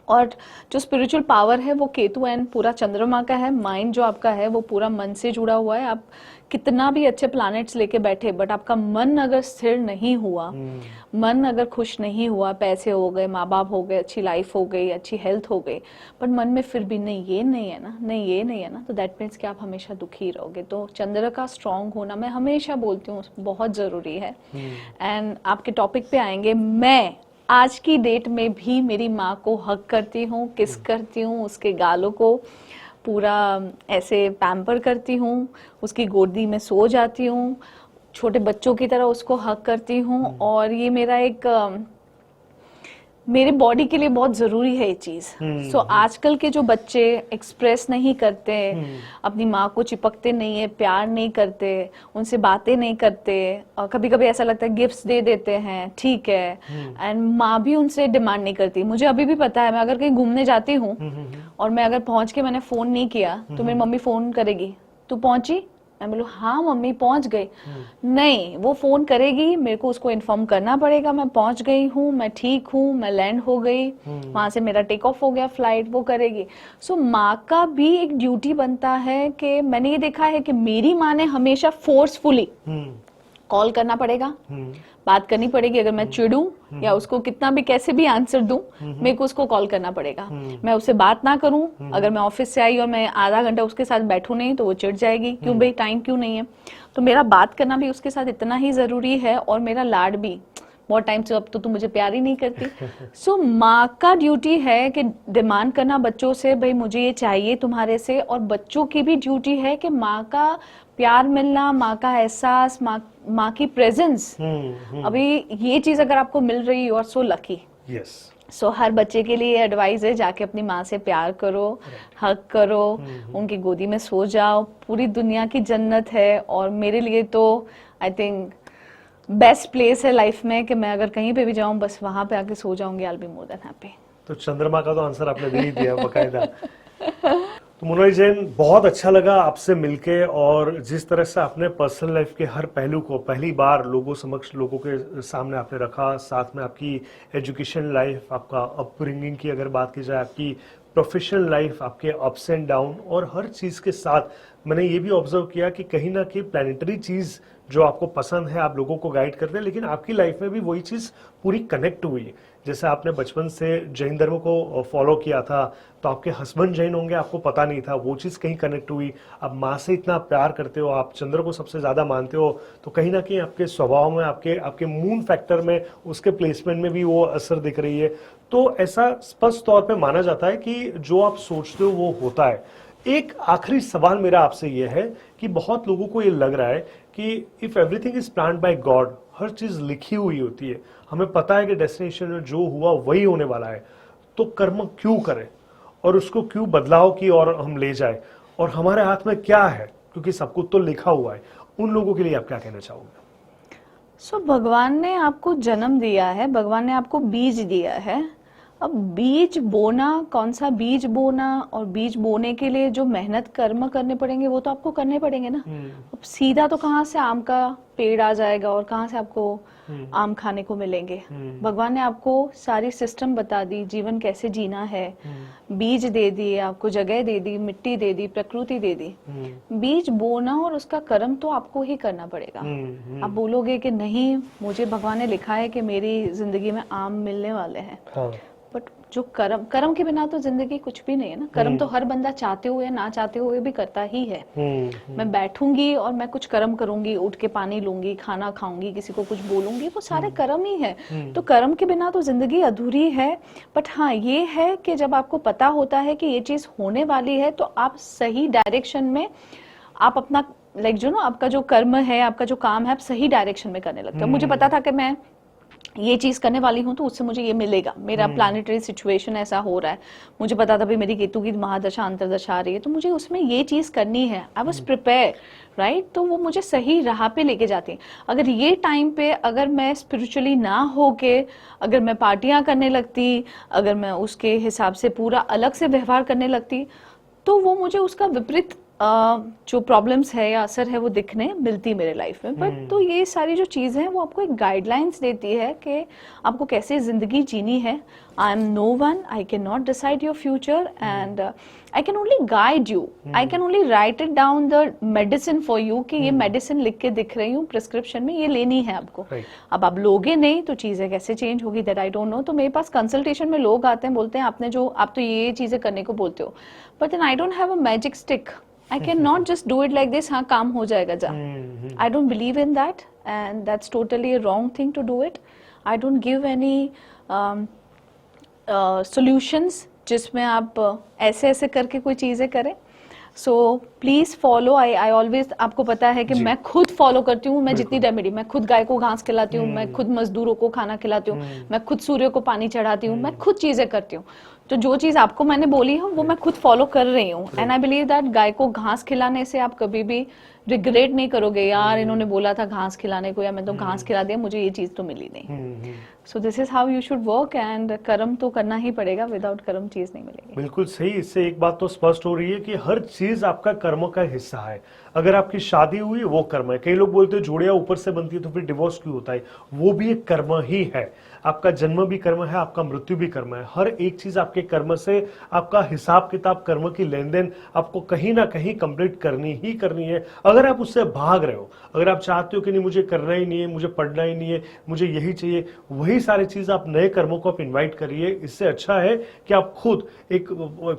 और जो स्पिरिचुअल पावर है वो केतु एंड पूरा चंद्रमा का है। माइंड जो आपका है वो पूरा मन से जुड़ा हुआ है। आप कितना भी अच्छे प्लैनेट्स लेके बैठे, बट आपका मन अगर स्थिर नहीं हुआ, मन अगर खुश नहीं हुआ, पैसे हो गए, माँ बाप हो गए, अच्छी लाइफ हो गई, अच्छी हेल्थ हो गई, बट मन में फिर भी नहीं ये नहीं है ना, नहीं ये नहीं है ना, तो दैट मीन्स कि आप हमेशा दुखी रहोगे। तो चंद्र का स्ट्रांग होना मैं हमेशा बोलती हूँ बहुत जरूरी है। एंड आपके टॉपिक पे आएंगे, मैं आज की डेट में भी मेरी माँ को हग करती हूँ, किस करती हूँ, उसके गालों को पूरा ऐसे पैम्पर करती हूँ, उसकी गोदी में सो जाती हूँ, छोटे बच्चों की तरह उसको हग करती हूँ। और ये मेरा एक मेरे बॉडी के लिए बहुत जरूरी है ये चीज। सो आजकल के जो बच्चे एक्सप्रेस नहीं करते, अपनी माँ को चिपकते नहीं है, प्यार नहीं करते, उनसे बातें नहीं करते, और कभी कभी ऐसा लगता है गिफ्ट्स दे देते हैं, ठीक है, एंड माँ भी उनसे डिमांड नहीं करती। मुझे अभी भी पता है, मैं अगर कहीं घूमने जाती हूँ और मैं अगर पहुंच के मैंने फोन नहीं किया तो मेरी मम्मी फोन करेगी, तू पहुंची? मैं बोलूँ हाँ मम्मी पहुंच गई। नहीं, वो फोन करेगी, मेरे को उसको इन्फॉर्म करना पड़ेगा मैं पहुंच गई हूँ, मैं ठीक हूँ, मैं लैंड हो गई, वहां से मेरा टेक ऑफ हो गया फ्लाइट, वो करेगी। सो माँ का भी एक ड्यूटी बनता है कि मैंने ये देखा है कि मेरी माँ ने हमेशा फोर्सफुली कॉल करना पड़ेगा, बात करनी पड़ेगी। अगर मैं चिढ़ूं या उसको कितना भी कैसे भी आंसर दूं, मेरे को उसको कॉल करना पड़ेगा। मैं उससे बात ना करूं, अगर मैं ऑफिस से आई और मैं आधा घंटा उसके साथ बैठूं नहीं, तो वो चिढ़ जाएगी, क्यों भाई टाइम क्यों नहीं है। तो मेरा बात करना भी उसके साथ इतना ही जरूरी है, और मेरा लाड भी। बहुत टाइम से अब तो तुम मुझे प्यार ही नहीं करती। सो माँ का ड्यूटी है कि डिमांड करना बच्चों से, भाई मुझे ये चाहिए तुम्हारे से, और बच्चों की भी ड्यूटी है कि माँ का प्यार मिलना, माँ का एहसास, माँ की प्रेजेंस। अभी ये चीज अगर आपको मिल रही, you are so lucky. Yes. So हर बच्चे के लिए एडवाइस है, जाके अपनी माँ से प्यार करो, हग करो, उनकी गोदी में सो जाओ, पूरी दुनिया की जन्नत है। और मेरे लिए तो आई थिंक बेस्ट प्लेस है लाइफ में कि मैं अगर कहीं पे भी जाऊं, बस वहां पे आके सो जाऊंगी, I will be more than happy. तो चंद्रमा का तो आंसर आपने दे ही दिया बकायदा। तो मोनाली जैन, बहुत अच्छा लगा आपसे मिलके, और जिस तरह से आपने पर्सनल लाइफ के हर पहलू को पहली बार लोगों समक्ष, लोगों के सामने आपने रखा, साथ में आपकी एजुकेशन लाइफ, आपका अपब्रिंगिंग की अगर बात की जाए, आपकी प्रोफेशनल लाइफ, आपके अप्स एंड डाउन, और हर चीज़ के साथ मैंने ये भी ऑब्जर्व किया कि कहीं ना कहीं प्लानिटरी चीज़ जो आपको पसंद है, आप लोगों को गाइड करते हैं, लेकिन आपकी लाइफ में भी वही चीज़ पूरी कनेक्ट हुई। जैसे आपने बचपन से जैन धर्म को फॉलो किया था, तो आपके हस्बैंड जैन होंगे, आपको पता नहीं था, वो चीज़ कहीं कनेक्ट हुई। अब माँ से इतना प्यार करते हो, आप चंद्र को सबसे ज़्यादा मानते हो, तो कहीं ना कहीं आपके स्वभाव में, आपके मून फैक्टर में, उसके प्लेसमेंट में भी वो असर दिख रही है। तो ऐसा स्पष्ट तौर पे माना जाता है कि जो आप सोचते हो वो होता है। एक आखिरी सवाल मेरा आपसे ये है कि बहुत लोगों को ये लग रहा है कि if everything is planned by God, हर चीज लिखी हुई होती है, हमें पता है कि डेस्टिनेशन में जो हुआ वही होने वाला है, तो कर्म क्यों करें और उसको क्यों बदलाव की और हम ले जाए, और हमारे हाथ में क्या है, क्योंकि सब कुछ तो लिखा हुआ है। उन लोगों के लिए आप क्या कहना चाहोगे? भगवान ने आपको जन्म दिया है, भगवान ने आपको बीज दिया है। अब बीज बोना, कौन सा बीज बोना, और बीज बोने के लिए जो मेहनत कर्म करने पड़ेंगे वो तो आपको करने पड़ेंगे ना। अब सीधा तो कहाँ से आम का पेड़ आ जाएगा और कहाँ से आपको आम खाने को मिलेंगे। भगवान ने आपको सारी सिस्टम बता दी, जीवन कैसे जीना है, बीज दे दिए, आपको जगह दे दी, मिट्टी दे दी, प्रकृति दे दी। बीज बोना और उसका कर्म तो आपको ही करना पड़ेगा। आप बोलोगे कि नहीं, मुझे भगवान ने लिखा है कि मेरी जिंदगी में आम मिलने वाले हैं, बट जो कर्म के बिना तो जिंदगी कुछ भी नहीं है ना। कर्म तो हर बंदा चाहते हुए ना चाहते हुए भी करता ही है। मैं बैठूंगी और मैं कुछ कर्म करूंगी, उठ के पानी लूंगी, खाना खाऊंगी, किसी को कुछ बोलूंगी, वो सारे कर्म ही है। तो कर्म के बिना तो जिंदगी अधूरी है। बट हाँ, ये है कि जब आपको पता होता है कि ये चीज होने वाली है, तो आप सही डायरेक्शन में आप अपना जो ना आपका जो कर्म है, आपका जो काम है, आप सही डायरेक्शन में करने लगते हो। मुझे पता था कि मैं ये चीज करने वाली हूँ तो उससे मुझे ये मिलेगा, मेरा प्लानिटरी सिचुएशन ऐसा हो रहा है, मुझे पता था भाई मेरी केतु की महादशा अंतरदशा आ रही है, तो मुझे उसमें ये चीज करनी है। I was prepare, right. तो वो मुझे सही राह पे लेके जाती है। अगर ये टाइम पे अगर मैं स्पिरिचुअली ना होके अगर मैं पार्टियां करने लगती, अगर मैं उसके हिसाब से पूरा अलग से व्यवहार करने लगती, तो वो मुझे उसका विपरीत जो प्रॉब्लम्स है या असर है वो दिखने मिलती है मेरे लाइफ में। बट तो ये सारी जो चीज़ें हैं वो आपको एक गाइडलाइंस देती है कि आपको कैसे ज़िंदगी जीनी है। I am no one, I can not decide your future and I can only guide you, I can only write it down the medicine for you कि ये मेडिसिन लिख के दिख रही हूँ प्रिस्क्रिप्शन में, ये लेनी है आपको। अब आप लोगे नहीं तो चीज़ें कैसे चेंज होगी, दैट आई डोंट नो। तो मेरे पास कंसल्टेशन में लोग आते हैं, बोलते हैं आप तो ये चीज़ें करने को बोलते हो, but then I don't have a magic stick, I cannot just do it like this, हाँ काम हो जाएगा जा। I don't believe in that and that's totally a wrong thing to do it. I don't give any solutions जिसमें आप ऐसे ऐसे करके कोई चीज़ें करें। So please follow, I always, आपको पता है कि मैं खुद फॉलो करती हूँ, मैं जितनी रेमेडी, मैं खुद गाय को घास खिलाती हूँ, मैं खुद मजदूरों को खाना खिलाती हूँ, मैं खुद सूर्य को पानी चढ़ाती हूँ, मैं खुद चीज़ें करती हूँ। तो जो चीज़ आपको मैंने बोली है वो मैं खुद फॉलो कर रही हूँ and I believe that guy को घास खिलाने से आप कभी भी रिग्रेट नहीं करोगे, यार इन्होंने बोला था घास खिलाने को या मैं तो घास खिला दिया, मुझे ये चीज़ तो मिली नहीं। So this is how you should work and कर्म तो करना ही पड़ेगा, विदाउट कर्म चीज़ नहीं मिलेगी। बिल्कुल सही। इससे एक बात तो स्पष्ट हो रही है कि हर चीज आपका कर्म का हिस्सा है। अगर आपकी शादी हुई वो कर्म है। कई लोग बोलते हैं जोड़ियां ऊपर से बनती है तो फिर डिवोर्स क्यों होता है, वो भी एक कर्म ही है। आपका जन्म भी कर्म है, आपका मृत्यु भी कर्म है। हर एक चीज आपके कर्म से, आपका हिसाब किताब, कर्म की लेन देन आपको कहीं ना कहीं कंप्लीट करनी ही करनी है। अगर आप उससे भाग रहे हो, अगर आप चाहते हो कि नहीं मुझे करना ही नहीं है, मुझे पढ़ना ही नहीं है, मुझे यही चाहिए, वही सारी चीज आप नए कर्मों को आप इन्वाइट करिए। इससे अच्छा है कि आप खुद एक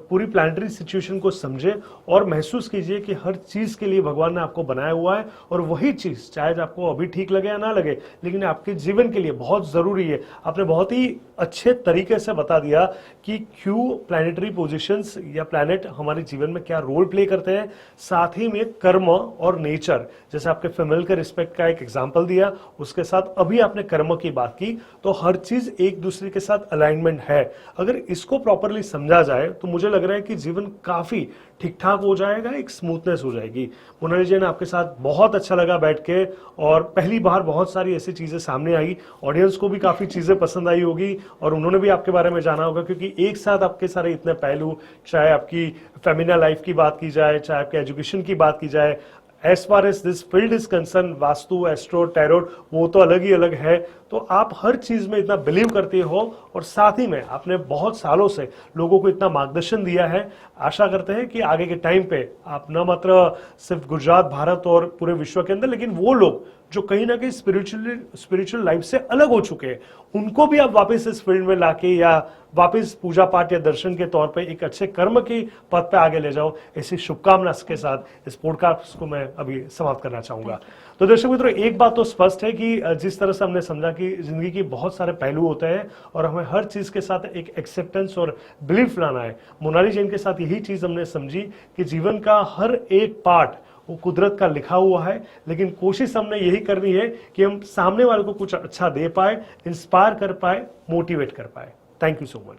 पूरी प्लानिटरी सिचुएशन को समझे और महसूस कीजिए कि हर चीज के लिए भगवान ने आपको बनाया हुआ है और वही चीज चाहे आपको अभी ठीक लगे या ना लगे, लेकिन आपके जीवन के लिए बहुत जरूरी है। आपने बहुत ही अच्छे तरीके से बता दिया कि क्यों प्लैनेटरी पोजीशंस या प्लैनेट हमारे जीवन में क्या रोल प्ले करते हैं। साथ ही में कर्म और नेचर, जैसे आपके फीमेल के रिस्पेक्ट का एक एग्जांपल दिया, उसके साथ अभी आपने कर्म की बात की, तो हर चीज एक दूसरे के साथ अलाइनमेंट है। अगर इसको प्रॉपरली समझा जाए तो मुझे लग रहा है कि जीवन काफी ठीक ठाक हो जाएगा, एक स्मूथनेस हो जाएगी। मोनाली जैन, आपके साथ बहुत अच्छा लगा बैठ के और पहली बार बहुत सारी ऐसी चीजें सामने आई। ऑडियंस को भी काफी चीजें पसंद आई होगी और उन्होंने भी आपके बारे में जाना होगा, क्योंकि एक साथ आपके सारे इतने पहलू, चाहे आपकी फेमिना लाइफ की बात की जाए, चाहे आपके एजुकेशन की बात की जाए, as far as this field is concern, Vastu, astro, tarot, वो तो अलग ही अलग है। तो आप हर चीज में इतना बिलीव करते हो और साथ ही में आपने बहुत सालों से लोगों को इतना मार्गदर्शन दिया है। आशा करते हैं कि आगे के टाइम पे आप न मात्र सिर्फ गुजरात, भारत और पूरे विश्व के अंदर, लेकिन वो लोग जो कहीं ना कहीं स्पिरिचुअल लाइफ से अलग हो चुके हैं, उनको भी आप वापस इस फील्ड में लाके या वापस पूजा पाठ या दर्शन के तौर पे एक अच्छे कर्म की पथ पे आगे ले जाओ। ऐसी शुभकामना के साथ इस पॉडकास्ट को मैं अभी समाप्त करना चाहूंगा। तो दर्शक मित्रों, एक बात तो स्पष्ट है कि जिस तरह से हमने समझा कि जिंदगी के बहुत सारे पहलू होते हैं और हमें हर चीज के साथ एक एक्सेप्टेंस और बिलीफ लाना है। मोनाली जैन के साथ यही चीज हमने समझी कि जीवन का हर एक पार्ट वो कुदरत का लिखा हुआ है, लेकिन कोशिश हमने यही करनी है कि हम सामने वाले को कुछ अच्छा दे पाए, इंस्पायर कर पाए, मोटिवेट कर पाए। Thank you so much.